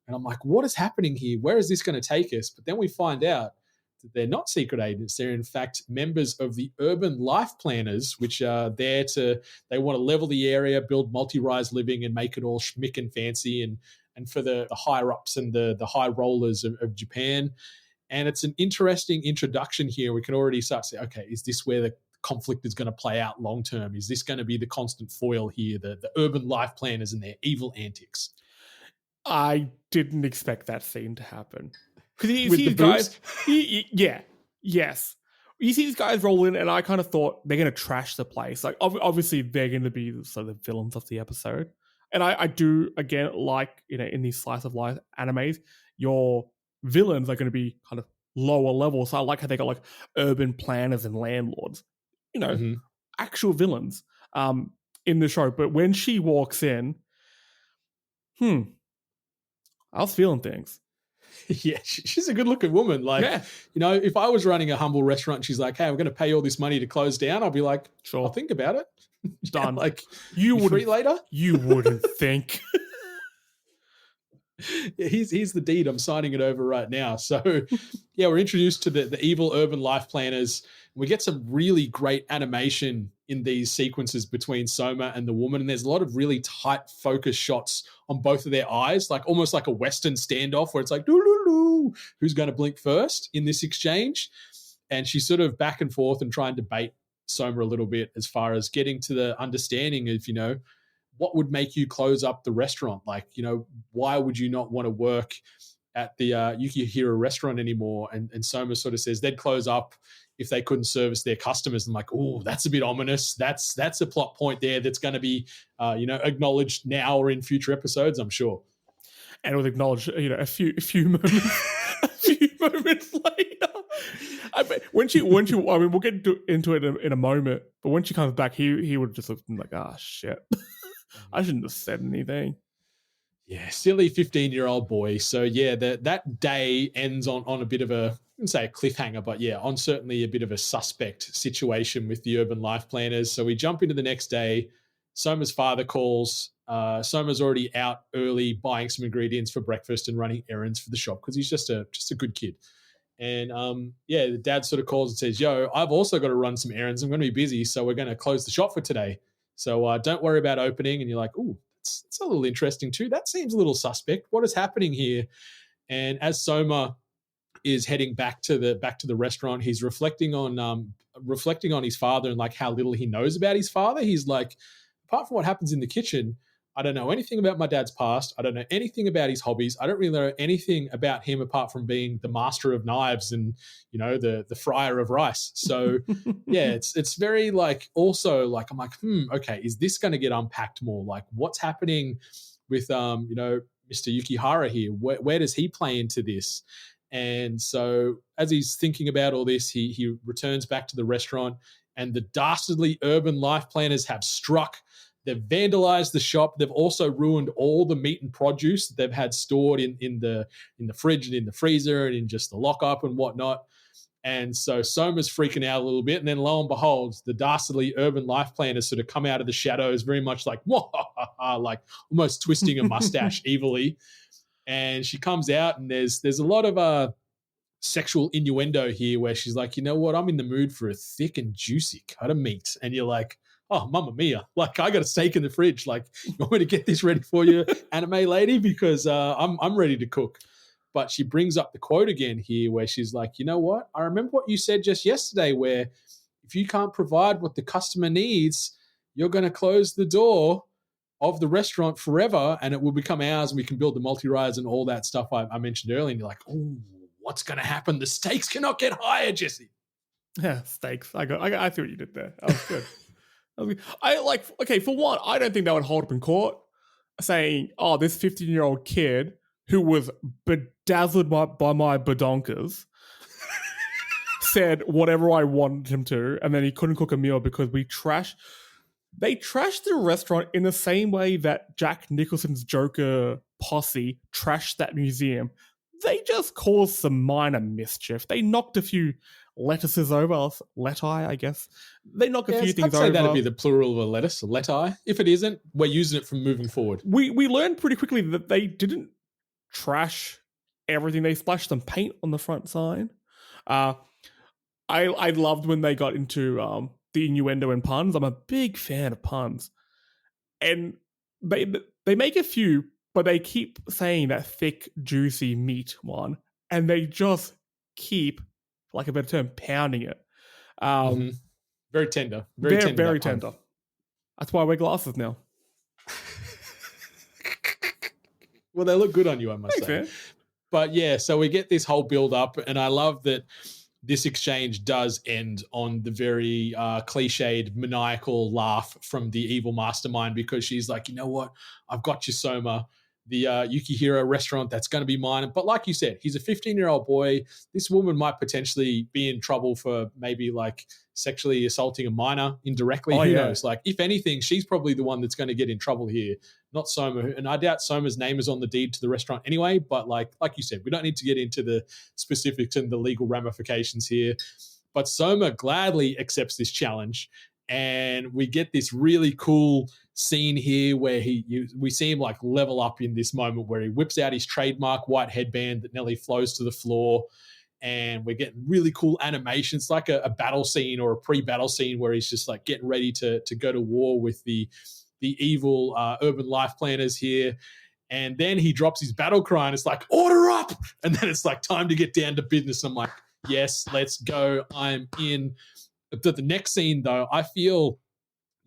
And I'm like, what is happening here? Where is this going to take us? But then we find out that they're not secret agents. They're in fact members of the urban life planners, which are there they want to level the area, build multi-rise living, and make it all schmick and fancy, and for the higher ups and the high rollers of Japan. And it's an interesting introduction here. We can already start to say, okay, is this where the conflict is going to play out long term? Is this going to be the constant foil here, the urban life planners and their evil antics? I didn't expect that scene to happen. Because you With see the these guys, boobs? yes. You see these guys roll in, and I kind of thought they're going to trash the place. Like, obviously, they're going to be sort of the villains of the episode. And I do, again, like, in these slice of life animes, your villains are going to be kind of lower level. So I like how they got like urban planners and landlords, actual villains in the show. But when she walks in, I was feeling things. Yeah, she's a good-looking woman. Like, if I was running a humble restaurant and she's like, hey, I'm going to pay all this money to close down, I'll be like, sure, I'll think about it. Done. Like, you free later? You wouldn't think. Here's the deed. I'm signing it over right now. So, yeah, we're introduced to the evil urban life planners. We get some really great animation in these sequences between Soma and the woman. And there's a lot of really tight focus shots on both of their eyes, like almost like a Western standoff where it's like, doo-doo-doo, who's going to blink first in this exchange? And she's sort of back and forth and trying to bait Soma a little bit as far as getting to the understanding of, what would make you close up the restaurant? Like, why would you not want to work at the Yukihira restaurant anymore? And Soma sort of says they'd close up if they couldn't service their customers. I'm like, oh, that's a bit ominous. That's a plot point there that's going to be, acknowledged now or in future episodes, I'm sure. And it was acknowledged, a few moments, a few moments later. I mean, we'll get into it in a moment. But when she comes back, he would just look like, ah, shit. I shouldn't have said anything. Yeah, silly 15-year-old boy. So yeah, that day ends on a bit of I wouldn't say a cliffhanger, but yeah, on certainly a bit of a suspect situation with the urban life planners. So we jump into the next day. Soma's father calls. Soma's already out early buying some ingredients for breakfast and running errands for the shop because he's just a good kid. And the dad sort of calls and says, yo, I've also got to run some errands. I'm going to be busy, so we're going to close the shop for today. So don't worry about opening. And you're like, ooh, it's a little interesting too. That seems a little suspect. What is happening here? And as Soma is heading back to the restaurant, he's reflecting on his father and like how little he knows about his father. He's like, apart from what happens in the kitchen, I don't know anything about my dad's past. I don't know anything about his hobbies. I don't really know anything about him apart from being the master of knives and, the fryer of rice. So yeah, it's very like also like, I'm like, okay, is this going to get unpacked more? Like what's happening with, Mr. Yukihara here? Where does he play into this? And so as he's thinking about all this, he returns back to the restaurant and the dastardly urban life planners have struck. They've vandalized the shop. They've also ruined all the meat and produce that they've had stored in the fridge and in the freezer and in just the lockup and whatnot. And so Soma's freaking out a little bit. And then lo and behold, the dastardly urban life planners sort of come out of the shadows, very much like, like almost twisting a mustache evilly. And she comes out and there's a lot of sexual innuendo here where she's like, you know what? I'm in the mood for a thick and juicy cut of meat. And you're like, oh, mamma mia. Like, I got a steak in the fridge. Like, you want me to get this ready for you, anime lady? Because I'm ready to cook. But she brings up the quote again here where she's like, you know what? I remember what you said just yesterday where if you can't provide what the customer needs, you're going to close the door of the restaurant forever and it will become ours and we can build the multi-rise and all that stuff I mentioned earlier. And you're like, oh, what's going to happen? The stakes cannot get higher, Jesse. Yeah, stakes. I see what you did there. That was good. For one, I don't think that would hold up in court saying, oh, this 15-year-old kid who was bedazzled by my badonkers said whatever I wanted him to, and then he couldn't cook a meal because they trashed the restaurant in the same way that Jack Nicholson's Joker posse trashed that museum. They just caused some minor mischief. They knocked a few lettuces over, leti, I guess. They knock a few things over. I'd say that'd be the plural of a lettuce, a leti. If it isn't, we're using it from moving forward. We learned pretty quickly that they didn't trash everything. They splashed some paint on the front sign. I loved when they got into the innuendo and puns. I'm a big fan of puns. And they make a few, but they keep saying that thick, juicy meat one. And they just keep, for lack of a better term, pounding it. Very tender. Very tender. That's why I wear glasses now. Well, they look good on you, I must say. Man. But yeah, so we get this whole build up, and I love that this exchange does end on the very cliched, maniacal laugh from the evil mastermind because she's like, you know what? I've got you, Soma. The Yukihira restaurant, that's going to be mine. But like you said, he's a 15-year-old boy. This woman might potentially be in trouble for maybe like sexually assaulting a minor indirectly. Who knows? Like, if anything, she's probably the one that's going to get in trouble here, not Soma. And I doubt Soma's name is on the deed to the restaurant anyway. But like you said, we don't need to get into the specifics and the legal ramifications here. But Soma gladly accepts this challenge. And we get this really cool scene here where we see him like level up in this moment where he whips out his trademark white headband that nearly flows to the floor, and we're getting really cool animations, like a battle scene or a pre-battle scene where he's just like getting ready to go to war with the evil urban life planners here. And then he drops his battle cry and it's like, order up. And then it's like time to get down to business. I'm like, yes, let's go. I'm in. The next scene, though, I feel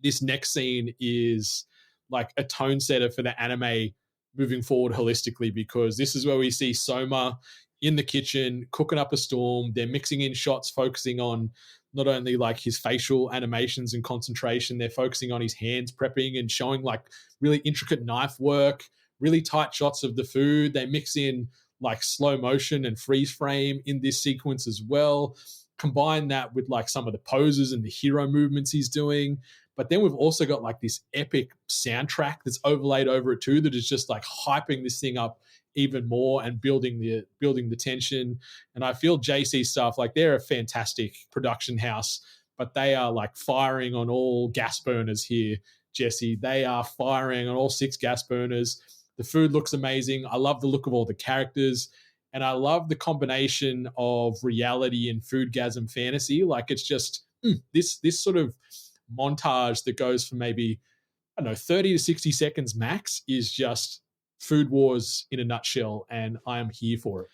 this next scene is like a tone setter for the anime moving forward holistically, because this is where we see Soma in the kitchen cooking up a storm. They're mixing in shots focusing on not only like his facial animations and concentration, they're focusing on his hands prepping and showing like really intricate knife work, really tight shots of the food. They mix in like slow motion and freeze frame in this sequence as well. Combine that with like some of the poses and the hero movements he's doing. But then we've also got like this epic soundtrack that's overlaid over it too, that is just like hyping this thing up even more and building the tension. And I feel JC stuff, like they're a fantastic production house, but they are like firing on all gas burners here, Jesse. They are firing on all 6 gas burners. The food looks amazing. I love the look of all the characters. And I love the combination of reality and foodgasm fantasy. Like it's just this sort of montage that goes for maybe, I don't know, 30 to 60 seconds max is just Food Wars in a nutshell. And I am here for it.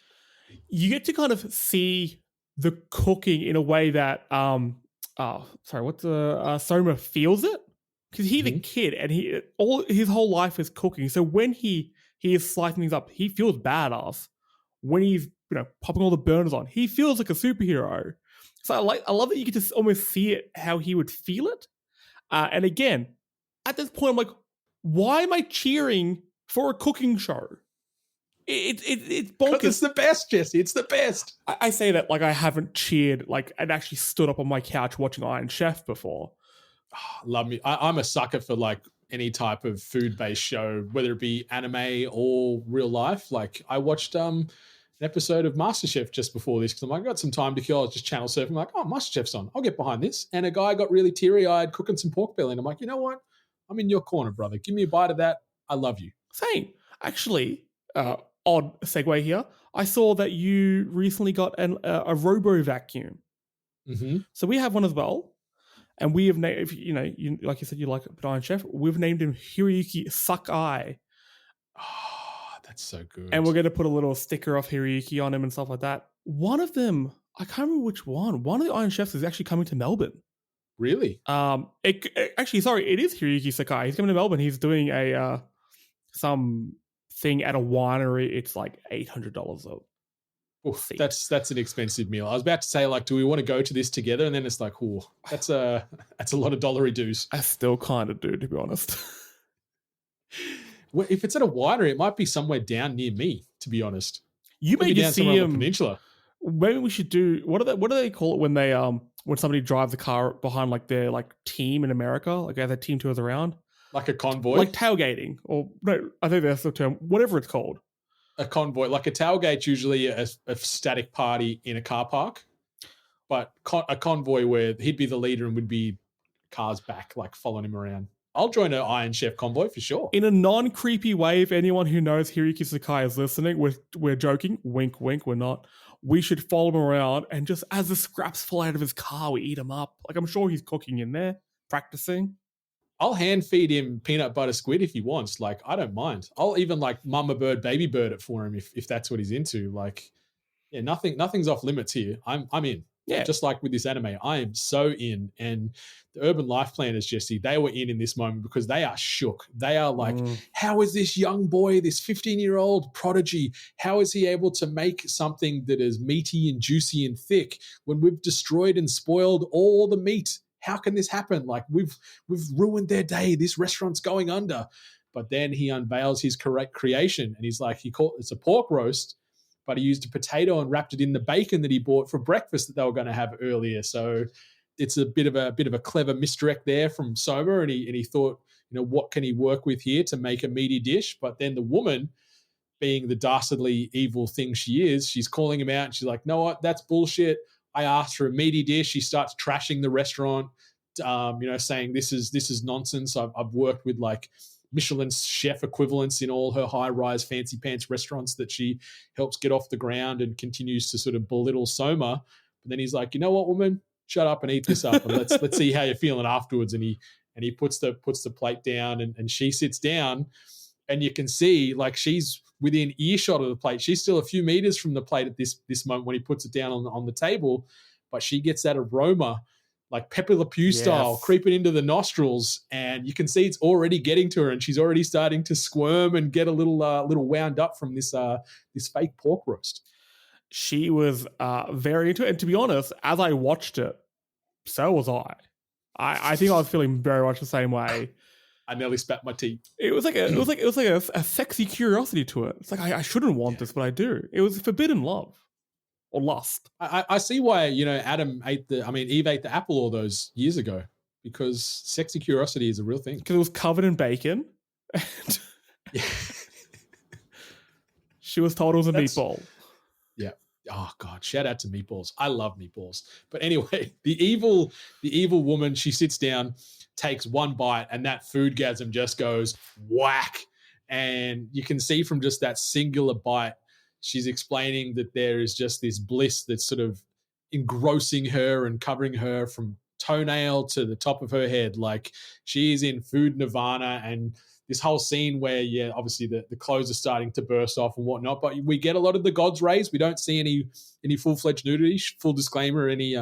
You get to kind of see the cooking in a way that, Soma feels it. Because he's a kid and his whole life is cooking. So when he is slicing things up, he feels badass. When he's popping all the burners on, he feels like a superhero. So I love that you get to almost see it how he would feel it. And again, at this point, I'm like, why am I cheering for a cooking show? It's bonkers. It's the best, Jesse. It's the best. I say that like I haven't cheered like and actually stood up on my couch watching Iron Chef before. Oh, love me. I'm a sucker for like any type of food-based show, whether it be anime or real life. Like I watched an episode of MasterChef just before this because I'm like, I got some time to kill. I was just channel surfing. I'm like, oh, MasterChef's on. I'll get behind this. And a guy got really teary-eyed cooking some pork belly. And I'm like, you know what? I'm in your corner, brother. Give me a bite of that. I love you. Same. Actually, odd segue here. I saw that you recently got a robo vacuum. Mm-hmm. So we have one as well. And we have named, you like you said, you like Iron Chef. We've named him Hiroyuki Sakai. Oh, that's so good. And we're going to put a little sticker of Hiroyuki on him and stuff like that. One of them, I can't remember which one. One of the Iron Chefs is actually coming to Melbourne. Really? It is Hiroyuki Sakai. He's coming to Melbourne. He's doing a some thing at a winery. It's like $800 Oof, that's an expensive meal. I was about to say, like, do we want to go to this together? And then it's like, oh, that's a lot of dollary dues. I still kind of do, to be honest. Well, if it's at a winery, it might be somewhere down near me, to be honest. You may just see him. Peninsula. Maybe we should do what do they call it when they when somebody drives a car behind like their like team in America, like they have their team tours around, like a convoy, like tailgating, or no, I think that's the term, whatever it's called. A convoy, like a tailgate's usually a static party in a car park, but a convoy where he'd be the leader and would be cars back, like following him around. I'll join an Iron Chef convoy for sure. In a non-creepy way, if anyone who knows Hiroyuki Sakai is listening, we're joking, wink, wink, we're not. We should follow him around and just as the scraps fall out of his car, we eat him up. Like I'm sure he's cooking in there, practicing. I'll hand feed him peanut butter squid if he wants. Like, I don't mind. I'll even like mama bird, baby bird it for him if that's what he's into. Like, yeah, nothing's off limits here. I'm in. Yeah. Just like with this anime, I am so in. And the urban life planners, Jesse, they were in this moment because they are shook. They are like, how is this young boy, this 15-year-old prodigy, how is he able to make something that is meaty and juicy and thick when we've destroyed and spoiled all the meat? How can this happen? Like we've ruined their day. This restaurant's going under. But then he unveils his correct creation and he's like, it's a pork roast, but he used a potato and wrapped it in the bacon that he bought for breakfast that they were going to have earlier. So it's a bit of a clever misdirect there from Soma, and he thought, what can he work with here to make a meaty dish? But then the woman, being the dastardly evil thing she is, she's calling him out and she's like, no, what? That's bullshit. I asked for a meaty dish. She starts trashing the restaurant. saying this is nonsense. I've worked with like Michelin chef equivalents in all her high-rise fancy pants restaurants that she helps get off the ground, and continues to sort of belittle Soma. But then he's like, you know what, woman, shut up and eat this up, and let's see how you're feeling afterwards. And he puts the plate down, and she sits down, and you can see like she's within earshot of the plate. She's still a few meters from the plate at this moment when he puts it down on the table, but she gets that aroma, like Pepe Le Pew style, creeping into the nostrils, and you can see it's already getting to her, and she's already starting to squirm and get a little wound up from this fake pork roast. She was very into it, and to be honest, as I watched it, so was I. I think I was feeling very much the same way. I nearly spat my tea. It was like a sexy curiosity to it. It's like I shouldn't want this, but I do. It was forbidden love. Or lust. I see why, Eve ate the apple all those years ago, because sexy curiosity is a real thing. Because it was covered in bacon. And she was told it was a meatball. Yeah. Oh God, shout out to meatballs. I love meatballs. But anyway, the evil woman, she sits down, takes one bite, and that foodgasm just goes whack. And you can see from just that singular bite, she's explaining that there is just this bliss that's sort of engrossing her and covering her from toenail to the top of her head. Like she is in food nirvana, and this whole scene where, obviously the clothes are starting to burst off and whatnot, but we get a lot of the gods rays. We don't see any full-fledged nudity. Full disclaimer, any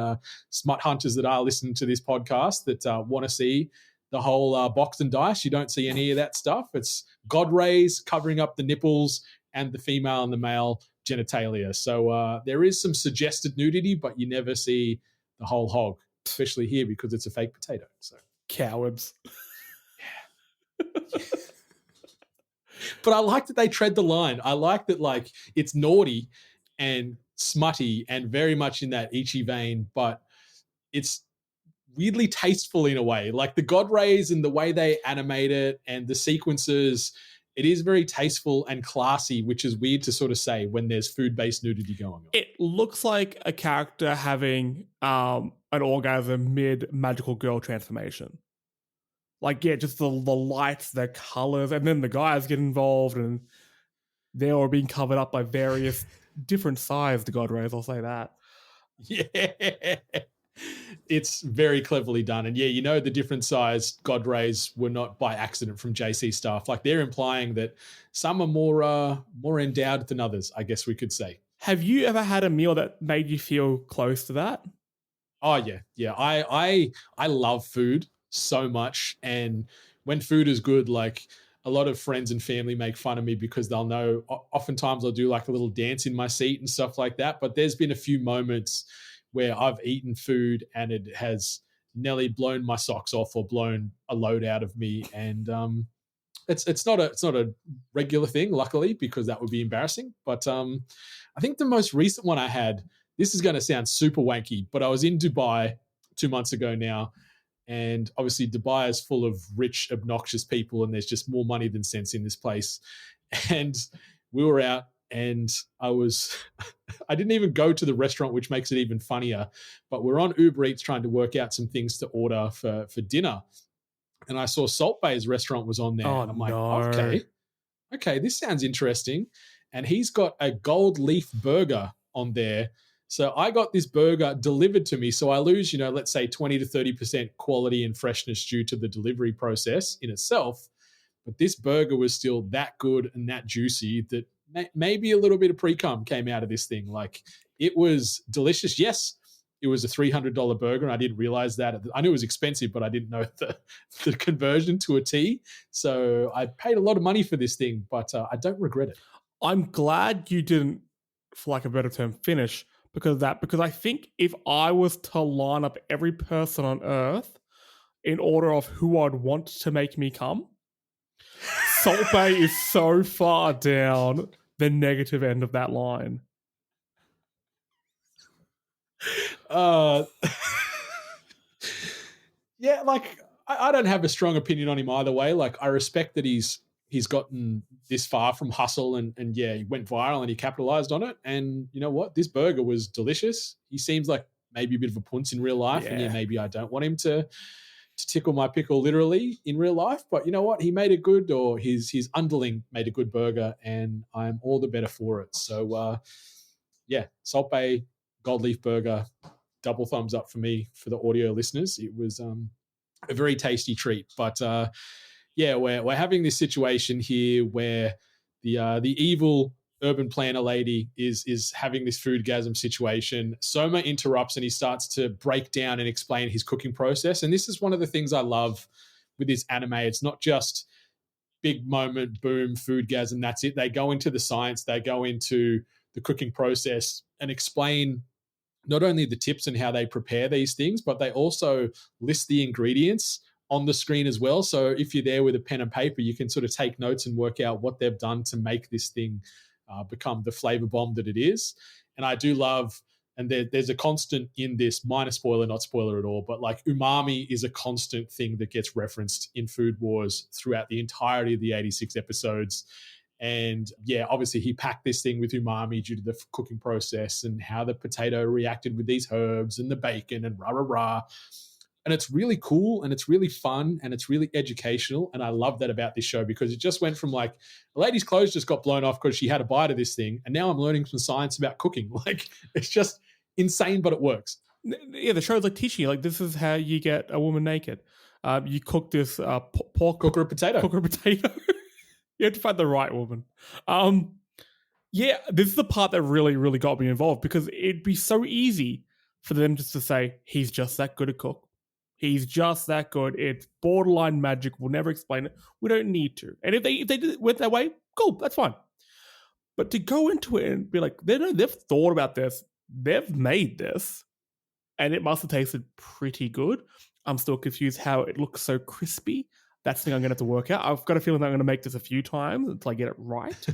smut hunters that are listening to this podcast that want to see the whole box and dice, you don't see any of that stuff. It's god rays covering up the nipples and the female and the male genitalia. So there is some suggested nudity, but you never see the whole hog, especially here because it's a fake potato. So cowards. Yeah. But I like that they tread the line. I like that, like, it's naughty and smutty and very much in that Ichi vein, but it's weirdly tasteful in a way. Like the god rays and the way they animate it and the sequences, it is very tasteful and classy, which is weird to sort of say when there's food-based nudity going on. It looks like a character having an orgasm mid-magical girl transformation. Like, yeah, just the lights, the colors, and then the guys get involved, and they're all being covered up by various different sized god rays, I'll say that. Yeah. It's very cleverly done. And yeah, the different sized god rays were not by accident from JC Staff. Like they're implying that some are more endowed than others, I guess we could say. Have you ever had a meal that made you feel close to that? Oh yeah. Yeah. I love food so much. And when food is good, like a lot of friends and family make fun of me because they'll know, oftentimes I'll do like a little dance in my seat and stuff like that. But there's been a few moments where I've eaten food and it has nearly blown my socks off or blown a load out of me. And it's not a regular thing, luckily, because that would be embarrassing. But I think the most recent one I had, this is going to sound super wanky, but I was in Dubai 2 months ago now. And obviously Dubai is full of rich, obnoxious people, and there's just more money than sense in this place. And we were out, and I didn't even go to the restaurant, which makes it even funnier, but we're on Uber Eats trying to work out some things to order for dinner. And I saw Salt Bay's restaurant was on there. Oh, and I'm like, no. okay, this sounds interesting. And he's got a gold leaf burger on there. So I got this burger delivered to me. So I lose, let's say 20 to 30% quality and freshness due to the delivery process in itself. But this burger was still that good and that juicy that maybe a little bit of pre-cum came out of this thing. Like, it was delicious. Yes, it was a $300 burger, and I didn't realize that. I knew it was expensive, but I didn't know the conversion to a T. So I paid a lot of money for this thing, but I don't regret it. I'm glad you didn't, for lack of a better term, finish because I think if I was to line up every person on Earth in order of who I'd want to make me come, Salt Bay is so far down the negative end of that line. Yeah, like I don't have a strong opinion on him either way. Like, I respect that he's gotten this far from hustle and yeah, he went viral and he capitalized on it. And you know what? This burger was delicious. He seems like maybe a bit of a punce in real life. And Yeah. maybe I don't want him to tickle my pickle literally in real life. But you know what? He made a good, or his underling made a good burger, and I'm all the better for it. So yeah, Salt Bay Gold Leaf Burger, double thumbs up for me for the audio listeners. It was a very tasty treat. But yeah, we're having this situation here where the evil urban planner lady is having this foodgasm situation. Soma interrupts and he starts to break down and explain his cooking process. And this is one of the things I love with this anime. It's not just big moment, boom, foodgasm, that's it. They go into the science, they go into the cooking process and explain not only the tips and how they prepare these things, but they also list the ingredients on the screen as well. So if you're there with a pen and paper, you can sort of take notes and work out what they've done to make this thing become the flavor bomb that it is. And I do love, and there's a constant in this, minor spoiler, not spoiler at all, but like umami is a constant thing that gets referenced in Food Wars throughout the entirety of the 86 episodes. And yeah, obviously he packed this thing with umami due to the cooking process and how the potato reacted with these herbs and the bacon and rah, rah, rah. And it's really cool and it's really fun and it's really educational. And I love that about this show because it just went from like a lady's clothes just got blown off because she had a bite of this thing. And now I'm learning some science about cooking. Like it's just insane, but it works. Yeah, the show's like teaching you, like, this is how you get a woman naked. You cook this pork. Cook her a potato. Cook her a potato. You have to find the right woman. Yeah, this is the part that really, really got me involved because it'd be so easy for them just to say, he's just that good a cook. He's just that good. It's borderline magic. We'll never explain it. We don't need to. And if they went that way, cool, that's fine. But to go into it and be like, they've thought about this. They've made this. And it must have tasted pretty good. I'm still confused how it looks so crispy. That's the thing I'm going to have to work out. I've got a feeling that I'm going to make this a few times until I get it right.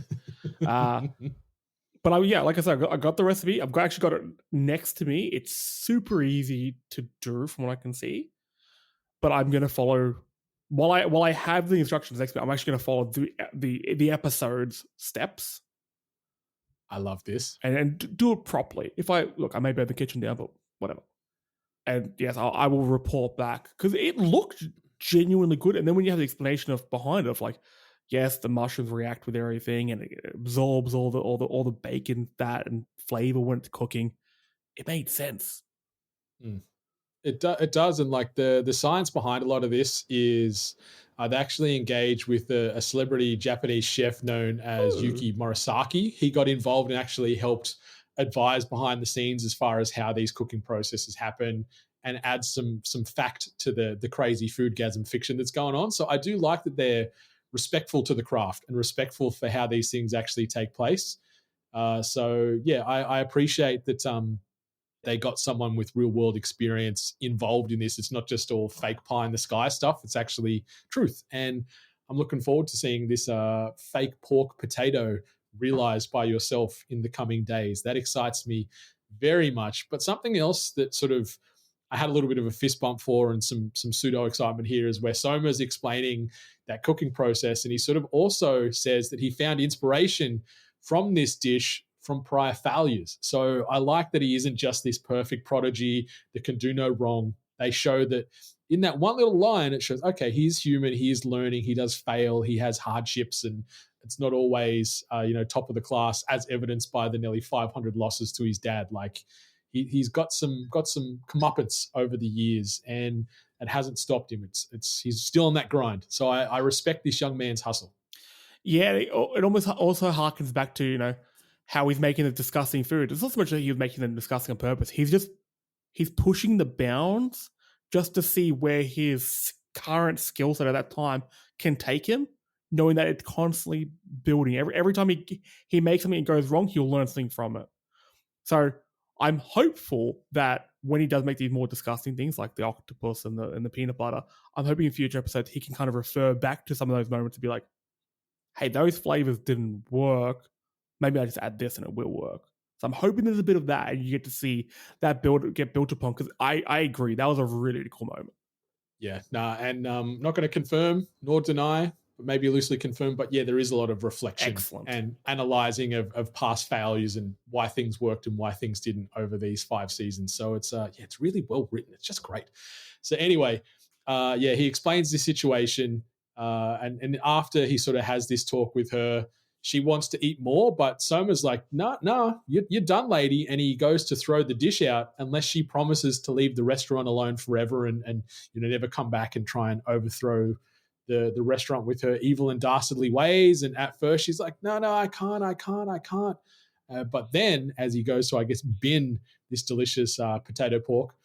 But yeah, like I said, I got the recipe. I've actually got it next to me. It's super easy to do from what I can see. But I'm going to follow, while I have the instructions next to me, I'm actually going to follow the episode's steps. I love this. And do it properly. I may burn the kitchen down, but whatever. And yes, I will report back because it looked genuinely good. And then when you have the explanation of behind it, of like, yes, the mushrooms react with everything and it absorbs all the bacon, fat, and flavor when it's cooking, it made sense. It does, and like the science behind a lot of this is they actually engaged with a celebrity Japanese chef known as Yuki Morisaki. He got involved and actually helped advise behind the scenes as far as how these cooking processes happen and add some fact to the crazy foodgasm fiction that's going on. So I do like that they're respectful to the craft and respectful for how these things actually take place. So yeah, I appreciate that they got someone with real world experience involved in this. It's not just all fake pie in the sky stuff. It's actually truth. And I'm looking forward to seeing this fake pork potato realized by yourself in the coming days. That excites me very much. But something else that sort of I had a little bit of a fist bump for and some pseudo excitement here is where Soma's explaining that cooking process. And he sort of also says that he found inspiration from this dish from prior failures. So I like that he isn't just this perfect prodigy that can do no wrong. They show that in that one little line, it shows, okay, he's human, he is learning, he does fail, he has hardships, and it's not always, top of the class, as evidenced by the nearly 500 losses to his dad. Like he's got some comeuppance over the years, and it hasn't stopped him. He's still on that grind. So I respect this young man's hustle. Yeah, it almost also harkens back to how he's making the disgusting food. It's not so much that he's making them disgusting on purpose. He's pushing the bounds just to see where his current skill set at that time can take him, knowing that it's constantly building. Every time he makes something that goes wrong, he'll learn something from it. So I'm hopeful that when he does make these more disgusting things like the octopus and the peanut butter, I'm hoping in future episodes he can kind of refer back to some of those moments to be like, hey, those flavors didn't work. Maybe I just add this and it will work. So I'm hoping there's a bit of that and you get to see that get built upon, because I agree. That was a really, really cool moment. Yeah, and not going to confirm nor deny but maybe loosely confirmed. But yeah, there is a lot of reflection Excellent. and analyzing of past failures and why things worked and why things didn't over these 5 seasons. So it's it's really well written. It's just great. So anyway, he explains the situation, and after he sort of has this talk with her, she wants to eat more, but Soma's like, no, you're done, lady. And he goes to throw the dish out unless she promises to leave the restaurant alone forever and never come back and try and overthrow the restaurant with her evil and dastardly ways. And at first she's like, no, I can't. But then as he goes to, I guess, bin this delicious potato pork,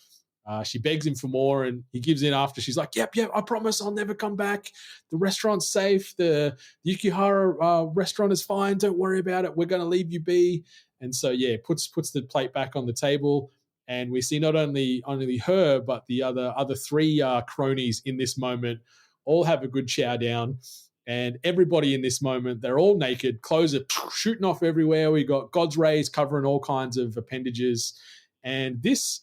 she begs him for more, and he gives in after. She's like, yep, I promise I'll never come back. The restaurant's safe. The Yukihara restaurant is fine. Don't worry about it. We're going to leave you be. And so, puts the plate back on the table. And we see not only her, but the other 3 cronies in this moment all have a good chow down. And everybody in this moment, they're all naked. Clothes are shooting off everywhere. We got God's rays covering all kinds of appendages. And this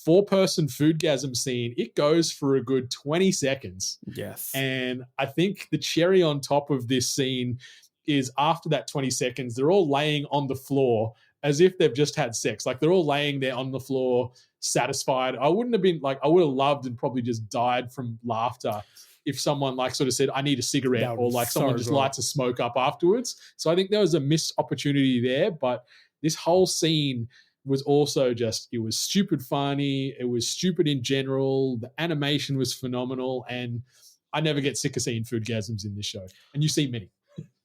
4-person foodgasm scene, it goes for a good 20 seconds. Yes. And I think the cherry on top of this scene is after that 20 seconds, they're all laying on the floor as if they've just had sex. Like they're all laying there on the floor, satisfied. I would have loved and probably just died from laughter if someone like sort of said, I need a cigarette, or like someone just lights a smoke up afterwards. So I think there was a missed opportunity there, but this whole scene was also just, it was stupid funny. It was stupid in general. The animation was phenomenal. And I never get sick of seeing foodgasms in this show. And you see many.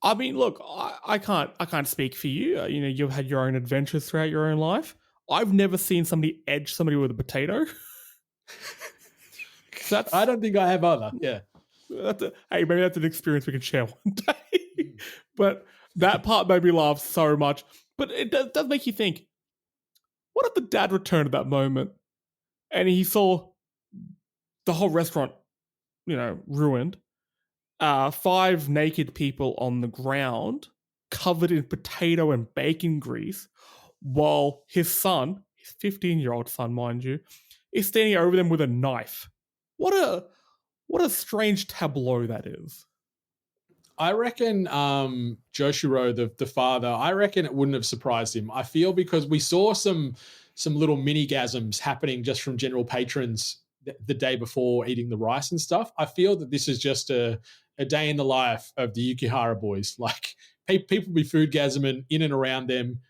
I mean, look, I can't speak for you. You've had your own adventures throughout your own life. I've never seen somebody edge somebody with a potato. I don't think I have either. Yeah. Hey, maybe that's an experience we can share one day. But that part made me laugh so much. But it does make you think, what if the dad returned at that moment and he saw the whole restaurant, ruined, 5 naked people on the ground covered in potato and bacon grease, while his son, his 15-year-old son, mind you, is standing over them with a knife. What a strange tableau that is. I reckon Joshiro, the father, I reckon it wouldn't have surprised him. I feel because we saw some little mini-gasms happening just from general patrons the day before eating the rice and stuff. I feel that this is just a day in the life of the Yukihara boys. Like people be foodgasming in and around them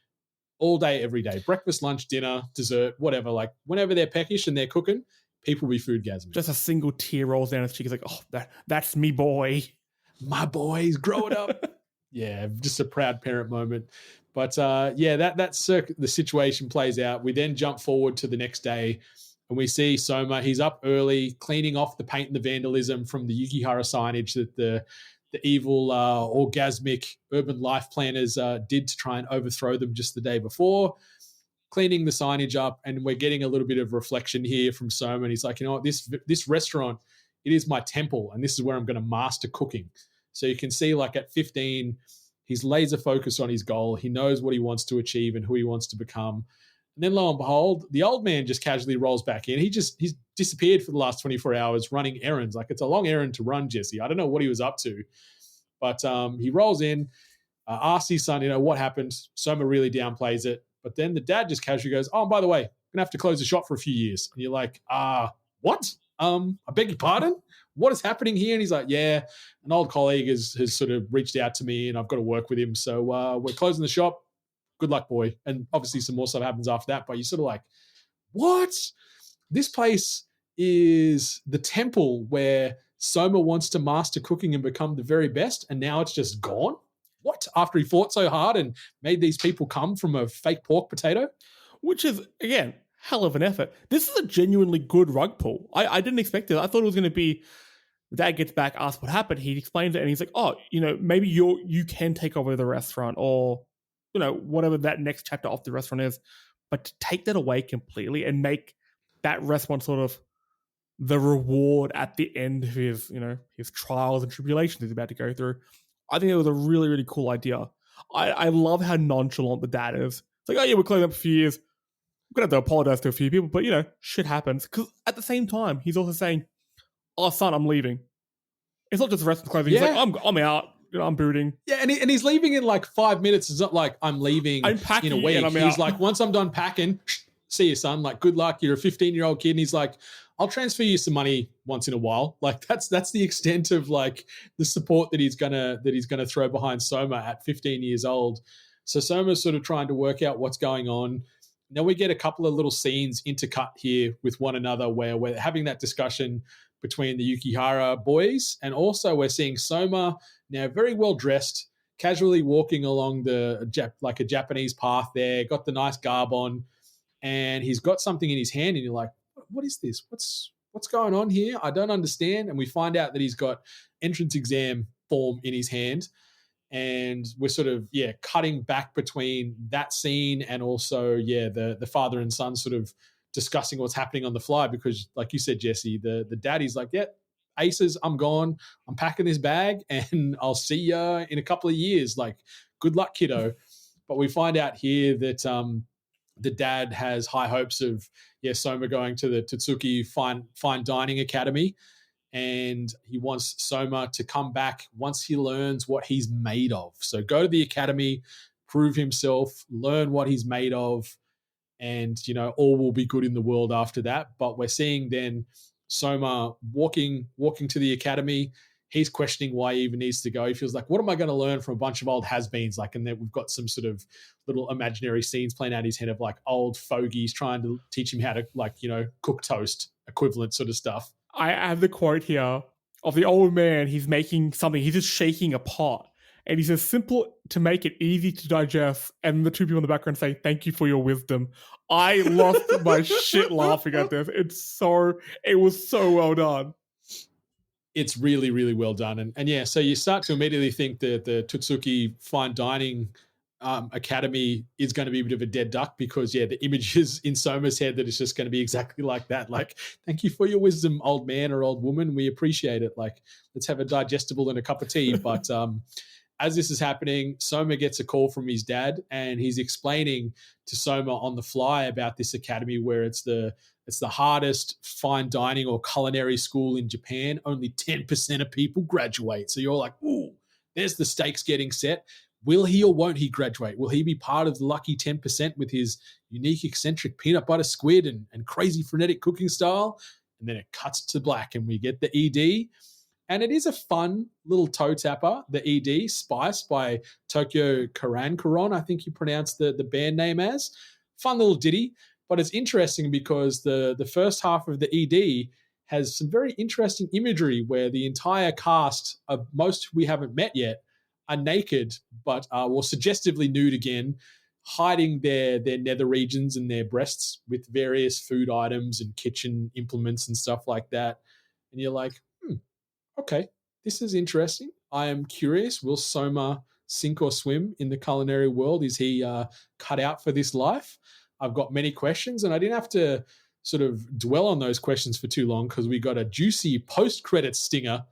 all day, every day. Breakfast, lunch, dinner, dessert, whatever. Like whenever they're peckish and they're cooking, people be foodgasming. Just a single tear rolls down his cheek. He's like, oh, that's me boy. My boys growing up. Yeah, just a proud parent moment. But that's the situation plays out. We then jump forward to the next day and we see Soma. He's up early cleaning off the paint and the vandalism from the Yukihara signage that the evil orgasmic urban life planners did to try and overthrow them just the day before. Cleaning the signage up, and we're getting a little bit of reflection here from Soma. And he's like, you know what, this restaurant, it is my temple, and this is where I'm going to master cooking. So you can see, like at 15, he's laser focused on his goal. He knows what he wants to achieve and who he wants to become. And then lo and behold, the old man just casually rolls back in. He's disappeared for the last 24 hours running errands. Like it's a long errand to run, Jesse. I don't know what he was up to, but he rolls in, asks his son, what happened? Soma really downplays it. But then the dad just casually goes, oh, and by the way, I'm going to have to close the shop for a few years. And you're like, what? I beg your pardon? What is happening here? And he's like, yeah, an old colleague has sort of reached out to me and I've got to work with him. So we're closing the shop. Good luck, boy. And obviously some more stuff happens after that. But you're sort of like, what? This place is the temple where Soma wants to master cooking and become the very best. And now it's just gone? What? After he fought so hard and made these people come from a fake pork potato? Which is, again, hell of an effort. This is a genuinely good rug pull. I didn't expect it. I thought it was going to be, dad gets back, asks what happened. He explains it and he's like, oh, maybe you can take over the restaurant or, whatever that next chapter of the restaurant is. But to take that away completely and make that restaurant sort of the reward at the end of his, his trials and tribulations he's about to go through, I think it was a really, really cool idea. I love how nonchalant the dad is. It's like, oh yeah, we're closing up for a few years. I'm going to have to apologize to a few people, but shit happens. Because at the same time, he's also saying, oh son, I'm leaving. It's not just rest and clothing. He's Yeah. like, I'm out. I'm booting. Yeah, and he's leaving in like 5 minutes. It's not like I'm leaving I'm packing in a week. and I'm He's out. like, once I'm done packing, see you, son. Like, good luck. You're a 15-year-old kid. And he's like, I'll transfer you some money once in a while. Like, that's the extent of like the support that he's gonna throw behind Soma at 15 years old. So Soma's sort of trying to work out what's going on. Then we get a couple of little scenes intercut here with one another where we're having that discussion between the Yukihara boys, and also we're seeing Soma now very well dressed, casually walking along like a Japanese path there, got the nice garb on, and he's got something in his hand, and you're like, what is this? What's going on here? I don't understand. And we find out that he's got entrance exam form in his hand. And we're sort of cutting back between that scene and also the father and son sort of discussing what's happening on the fly, because like you said, Jesse, the daddy's like, aces, I'm gone, I'm packing this bag and I'll see ya in a couple of years, like good luck, kiddo. But we find out here that the dad has high hopes of Soma going to the Totsuki fine dining academy, and he wants Soma to come back once he learns what he's made of. So go to the academy, prove himself, learn what he's made of, and all will be good in the world after that. But we're seeing then Soma walking to the academy. He's questioning why he even needs to go. He feels like, what am I going to learn from a bunch of old has-beens? Like, and then we've got some sort of little imaginary scenes playing out his head of like old fogies trying to teach him how to cook toast, equivalent sort of stuff. I have the quote here of the old man. He's making something. He's just shaking a pot. And he says, simple to make it easy to digest. And the two people in the background say, thank you for your wisdom. I lost my shit laughing at this. It was so well done. It's really, really well done. And so you start to immediately think that the Totsuki fine dining academy is going to be a bit of a dead duck, because the images in Soma's head that it's just going to be exactly like that. Like, thank you for your wisdom, old man or old woman. We appreciate it. Like, let's have a digestible and a cup of tea. But as this is happening, Soma gets a call from his dad, and he's explaining to Soma on the fly about this academy where it's the hardest fine dining or culinary school in Japan. Only 10% of people graduate. So you're like, ooh, there's the stakes getting set. Will he or won't he graduate? Will he be part of the lucky 10% with his unique, eccentric peanut butter squid and crazy frenetic cooking style? And then it cuts to black and we get the ED. And it is a fun little toe tapper, the ED, Spice by Tokyo Karan, I think you pronounce the band name as. Fun little ditty. But it's interesting because the first half of the ED has some very interesting imagery where the entire cast of most we haven't met yet are naked, but suggestively nude again, hiding their nether regions and their breasts with various food items and kitchen implements and stuff like that. And you're like, okay, this is interesting. I am curious. Will Soma sink or swim in the culinary world? Is he cut out for this life? I've got many questions, and I didn't have to sort of dwell on those questions for too long because we got a juicy post-credit stinger,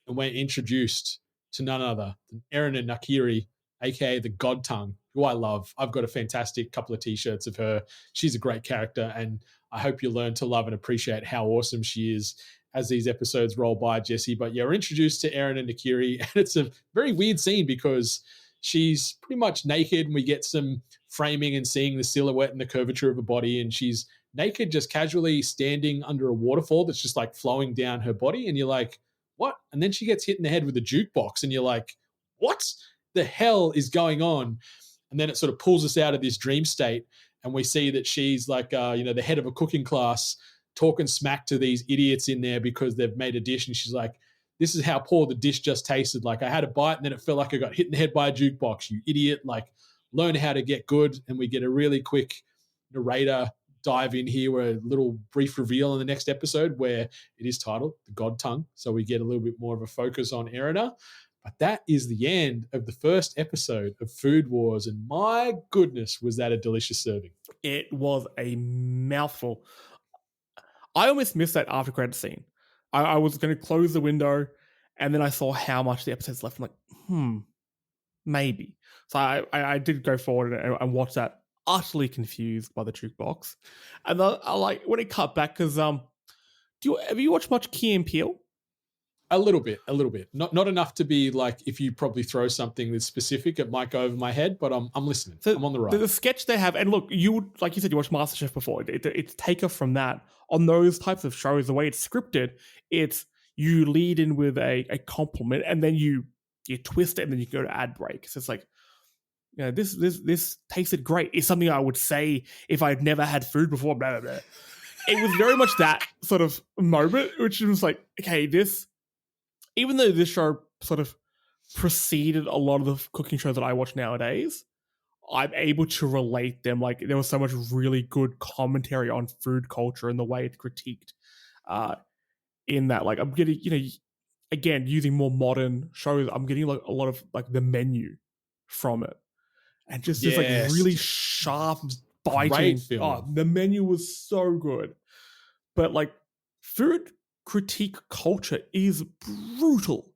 and we're introduced to none other than Erina Nakiri, aka the God Tongue, who I love. I've got a fantastic couple of t-shirts of her. She's a great character, and I hope you learn to love and appreciate how awesome she is as these episodes roll by, Jesse. But we're introduced to Erina Nakiri, and it's a very weird scene because she's pretty much naked, and we get some framing and seeing the silhouette and the curvature of her body, and she's naked, just casually standing under a waterfall that's just like flowing down her body, and you're like, what? And then she gets hit in the head with a jukebox, and you're like, what the hell is going on? And then it sort of pulls us out of this dream state, and we see that she's like, the head of a cooking class, talking smack to these idiots in there because they've made a dish, and she's like, this is how poor the dish just tasted. Like, I had a bite, and then it felt like I got hit in the head by a jukebox. You idiot! Like, learn how to get good. And we get a really quick narrator dive in here, where a little brief reveal in the next episode where it is titled The God Tongue. So we get a little bit more of a focus on Erina. But that is the end of the first episode of Food Wars. And my goodness, was that a delicious serving. It was a mouthful. I almost missed that after credit scene. I was going to close the window, and then I saw how much the episode's left. I'm like, maybe. So I did go forward and watch that, utterly confused by the jukebox. And I like when it cut back, because have you watched much Key and Peele? A little bit. Not enough to be like, if you probably throw something that's specific, it might go over my head, but I'm listening. So I'm on the ride. The sketch they have, and look, like you said, you watched MasterChef before. It's taken from that. On those types of shows, the way it's scripted, it's you lead in with a compliment, and then you twist it, and then you go to ad break. So it's like, this tasted great. It's something I would say if I'd never had food before. Blah, blah, blah. It was very much that sort of moment, which was like, okay, even though this show sort of preceded a lot of the cooking shows that I watch nowadays, I'm able to relate them. Like, there was so much really good commentary on food culture and the way it's critiqued in that. Like, I'm getting, again, using more modern shows, I'm getting like a lot of like the menu from it. And just this like really sharp, biting. Oh, the menu was so good. But like, food critique culture is brutal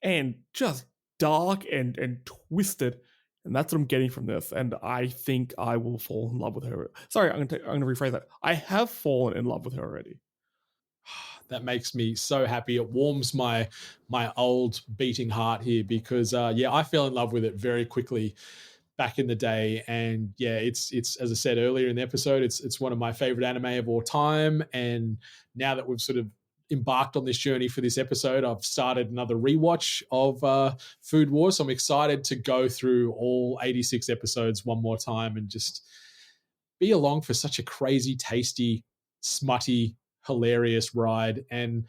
and just dark and twisted, and that's what I'm getting from this. And I think I will fall in love with her. Sorry, I'm going to rephrase that. I have fallen in love with her already. That makes me so happy. It warms my old beating heart here because I fell in love with it very quickly back in the day. And yeah, it's as I said earlier in the episode, it's one of my favorite anime of all time. And now that we've sort of embarked on this journey for this episode, I've started another rewatch of Food Wars. So I'm excited to go through all 86 episodes one more time and just be along for such a crazy, tasty, smutty, hilarious ride. And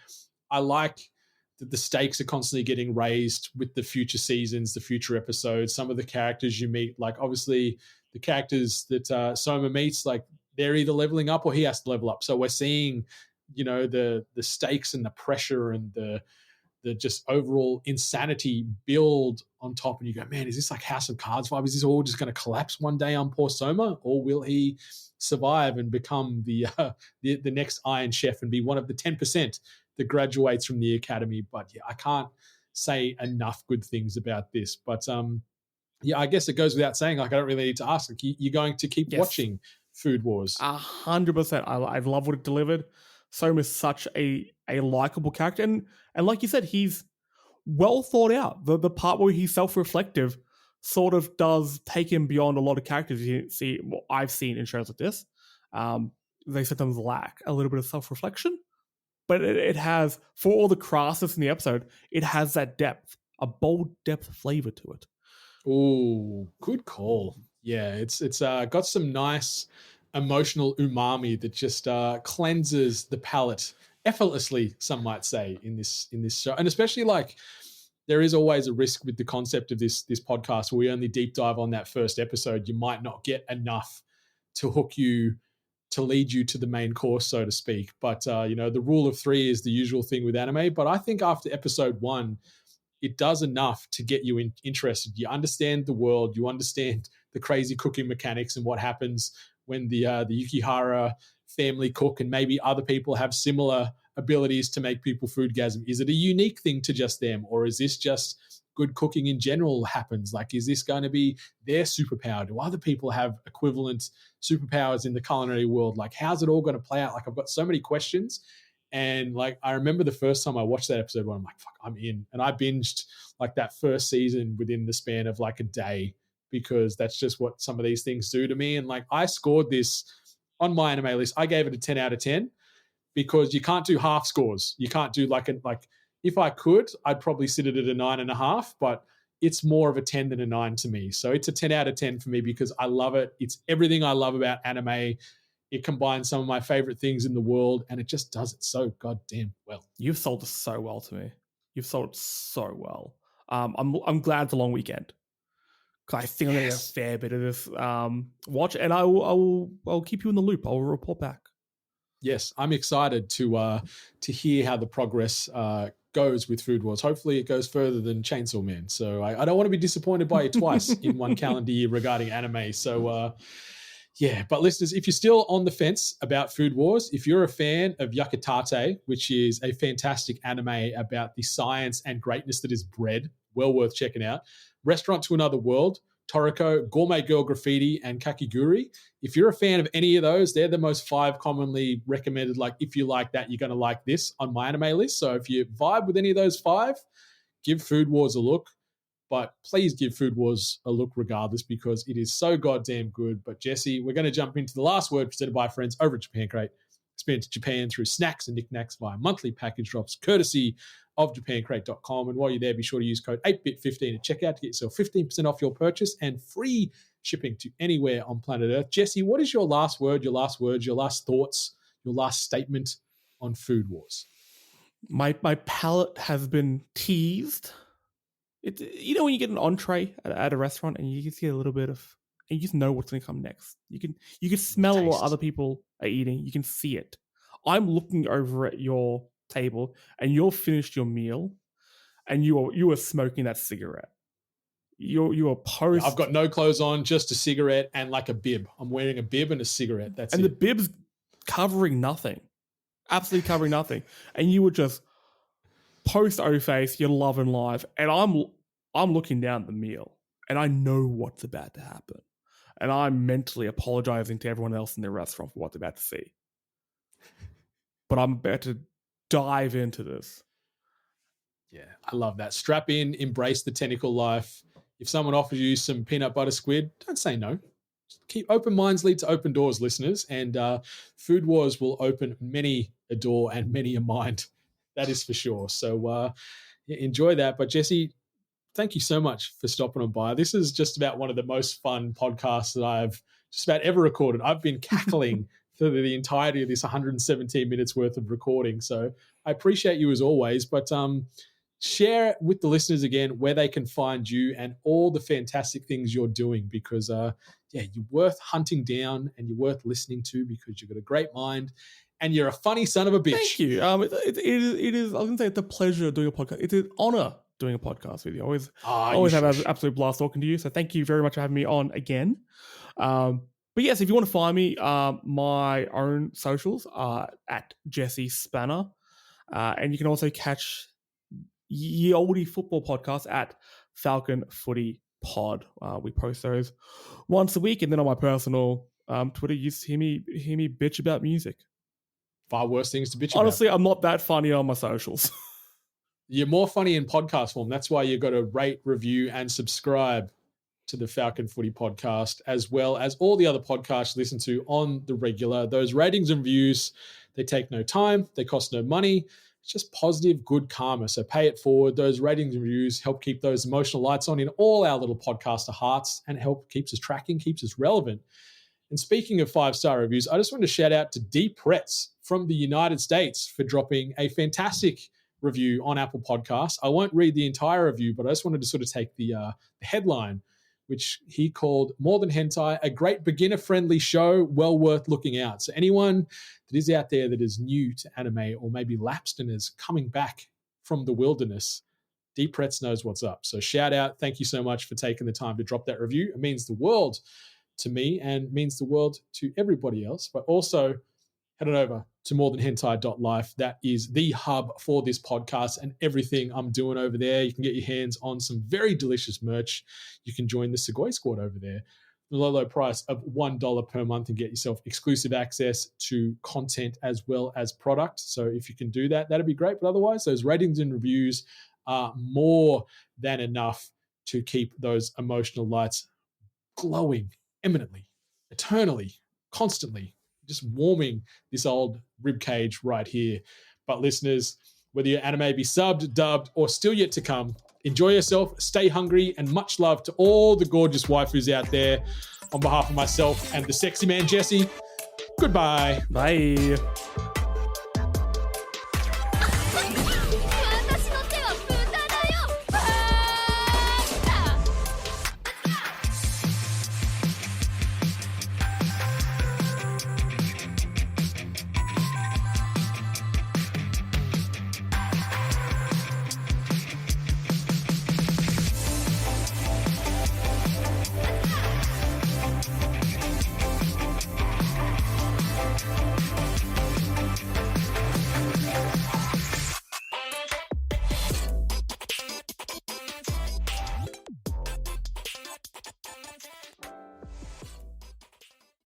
I like that the stakes are constantly getting raised with the future seasons, the future episodes. Some of the characters you meet, like obviously the characters that Soma meets, like they're either leveling up or he has to level up. So we're seeing, the stakes and the pressure and the just overall insanity build on top. And you go, man, is this like House of Cards vibe? Is this all just going to collapse one day on poor Soma? Or will he survive and become the next Iron Chef and be one of the 10% that graduates from the academy? But yeah, I can't say enough good things about this. But I guess it goes without saying, like, I don't really need to ask. Like, you're going to keep watching Food Wars. 100%. I love what it delivered. Soma is such a likable character. And like you said, he's well thought out. The part where he's self-reflective sort of does take him beyond a lot of characters I've seen in shows like this. They sometimes lack a little bit of self-reflection, but it has, for all the crassness in the episode, it has that depth, a bold depth flavor to it. Oh, good call. Yeah, it's got some nice emotional umami that just cleanses the palate effortlessly, some might say, in this show. And especially, like, there is always a risk with the concept of this podcast where we only deep dive on that first episode. You might not get enough to hook you, to lead you to the main course, so to speak. But the rule of 3 is the usual thing with anime. But I think after episode 1, it does enough to get you interested. You understand the world, you understand the crazy cooking mechanics and what happens when the Yukihara family cook, and maybe other people have similar abilities to make people foodgasm. Is it a unique thing to just them, or is this just good cooking in general happens? Like, is this going to be their superpower? Do other people have equivalent superpowers in the culinary world? Like, how's it all going to play out? Like, I've got so many questions. And like, I remember the first time I watched that episode 1, I'm like, fuck, I'm in. And I binged like that first season within the span of like a day, because that's just what some of these things do to me. And like, I scored this on my anime list. I gave it a 10 out of 10 because you can't do half scores. You can't do like if I could, I'd probably sit it at a 9.5, but it's more of a 10 than a 9 to me. So it's a 10 out of 10 for me because I love it. It's everything I love about anime. It combines some of my favorite things in the world, and it just does it so goddamn well. You've sold it so well to me. You've sold it so well. I'm glad it's a long weekend, because I think I'm going to get a fair bit of this watch, and I'll keep you in the loop. I'll report back. Yes, I'm excited to hear how the progress goes with Food Wars. Hopefully it goes further than Chainsaw Man. So I don't want to be disappointed by you twice in one calendar year regarding anime. So but listeners, if you're still on the fence about Food Wars, if you're a fan of Yakitate, which is a fantastic anime about the science and greatness that is bread, well worth checking out. Restaurant to Another World, Toriko, Gourmet Girl Graffiti, and Kakiguri. If you're a fan of any of those, they're the most 5 commonly recommended. Like, if you like that, you're going to like this on my anime list. So if you vibe with any of those 5, give Food Wars a look. But please give Food Wars a look regardless, because it is so goddamn good. But Jesse, we're going to jump into the last word presented by our friends over at Japan Crate. Experience Japan through snacks and knickknacks via monthly package drops, courtesy of japancrate.com. And while you're there, be sure to use code 8bit15 at checkout to get yourself 15% off your purchase and free shipping to anywhere on planet Earth. Jesse, what is your last word, your last words, your last thoughts, your last statement on Food Wars? My palate has been teased. It's, you know, when you get an entree at a restaurant and you just get a little bit of, and you just know what's going to come next. You can smell what other people are eating. You can see it. I'm looking over at your table and you're finished your meal and you are smoking that cigarette. You are post. I've got no clothes on, just a cigarette and like a bib. I'm wearing a bib and a cigarette. That's and it. The bib's covering nothing. Absolutely covering nothing. And you were just post O-face, you're loving life. And I'm looking down at the meal and I know what's about to happen. And I'm mentally apologizing to everyone else in the restaurant for what they're about to see. But I'm about to dive into this. Yeah, I love that. Strap in, embrace the tentacle life. If someone offers you some peanut butter squid, don't say no. Just keep open minds lead to open doors, listeners. And Food Wars will open many a door and many a mind. That is for sure. So enjoy that. But Jesse, thank you so much for stopping on by. This is just about one of the most fun podcasts that I've just about ever recorded. I've been cackling for the entirety of this 117 minutes worth of recording. So I appreciate you as always, but share with the listeners again where they can find you and all the fantastic things you're doing, because you're worth hunting down and you're worth listening to, because you've got a great mind and you're a funny son of a bitch. Thank you. It is, I was going to say, it's a pleasure doing a podcast. It's an honor doing a podcast with you. I always have an absolute blast talking to you. So thank you very much for having me on again. But yes, if you want to find me, my own socials are at Jesse Spanner. And you can also catch Ye Oldie Football Podcast at Falcon Footy Pod. We post those once a week. And then on my personal Twitter, you hear me bitch about music. Far worse things to bitch about. Honestly, I'm not that funny on my socials. You're more funny in podcast form. That's why you've got to rate, review, and subscribe to the Falcon Footy Podcast, as well as all the other podcasts you listen to on the regular. Those ratings and reviews, they take no time. They cost no money. It's just positive, good karma. So pay it forward. Those ratings and reviews help keep those emotional lights on in all our little podcaster hearts and help keeps us tracking, keeps us relevant. And speaking of 5-star reviews, I just wanted to shout out to D. Pretz from the United States for dropping a fantastic review on Apple Podcasts. I won't read the entire review, but I just wanted to sort of take the headline, which he called More Than Hentai, a great beginner-friendly show, well worth looking out. So anyone that is out there that is new to anime or maybe lapsed and is coming back from the wilderness, D. Pretz knows what's up. So shout out. Thank you so much for taking the time to drop that review. It means the world to me and means the world to everybody else. But also head on over to morethanhentai.life. That is the hub for this podcast and everything I'm doing over there. You can get your hands on some very delicious merch. You can join the Sugoi Squad over there. The low price of $1 per month and get yourself exclusive access to content as well as product. So if you can do that, that'd be great. But otherwise, those ratings and reviews are more than enough to keep those emotional lights glowing eminently, eternally, constantly, just warming this old ribcage right here. But listeners, whether your anime be subbed, dubbed, or still yet to come, enjoy yourself, stay hungry, and much love to all the gorgeous waifus out there. On behalf of myself and the sexy man, Jesse, goodbye. Bye.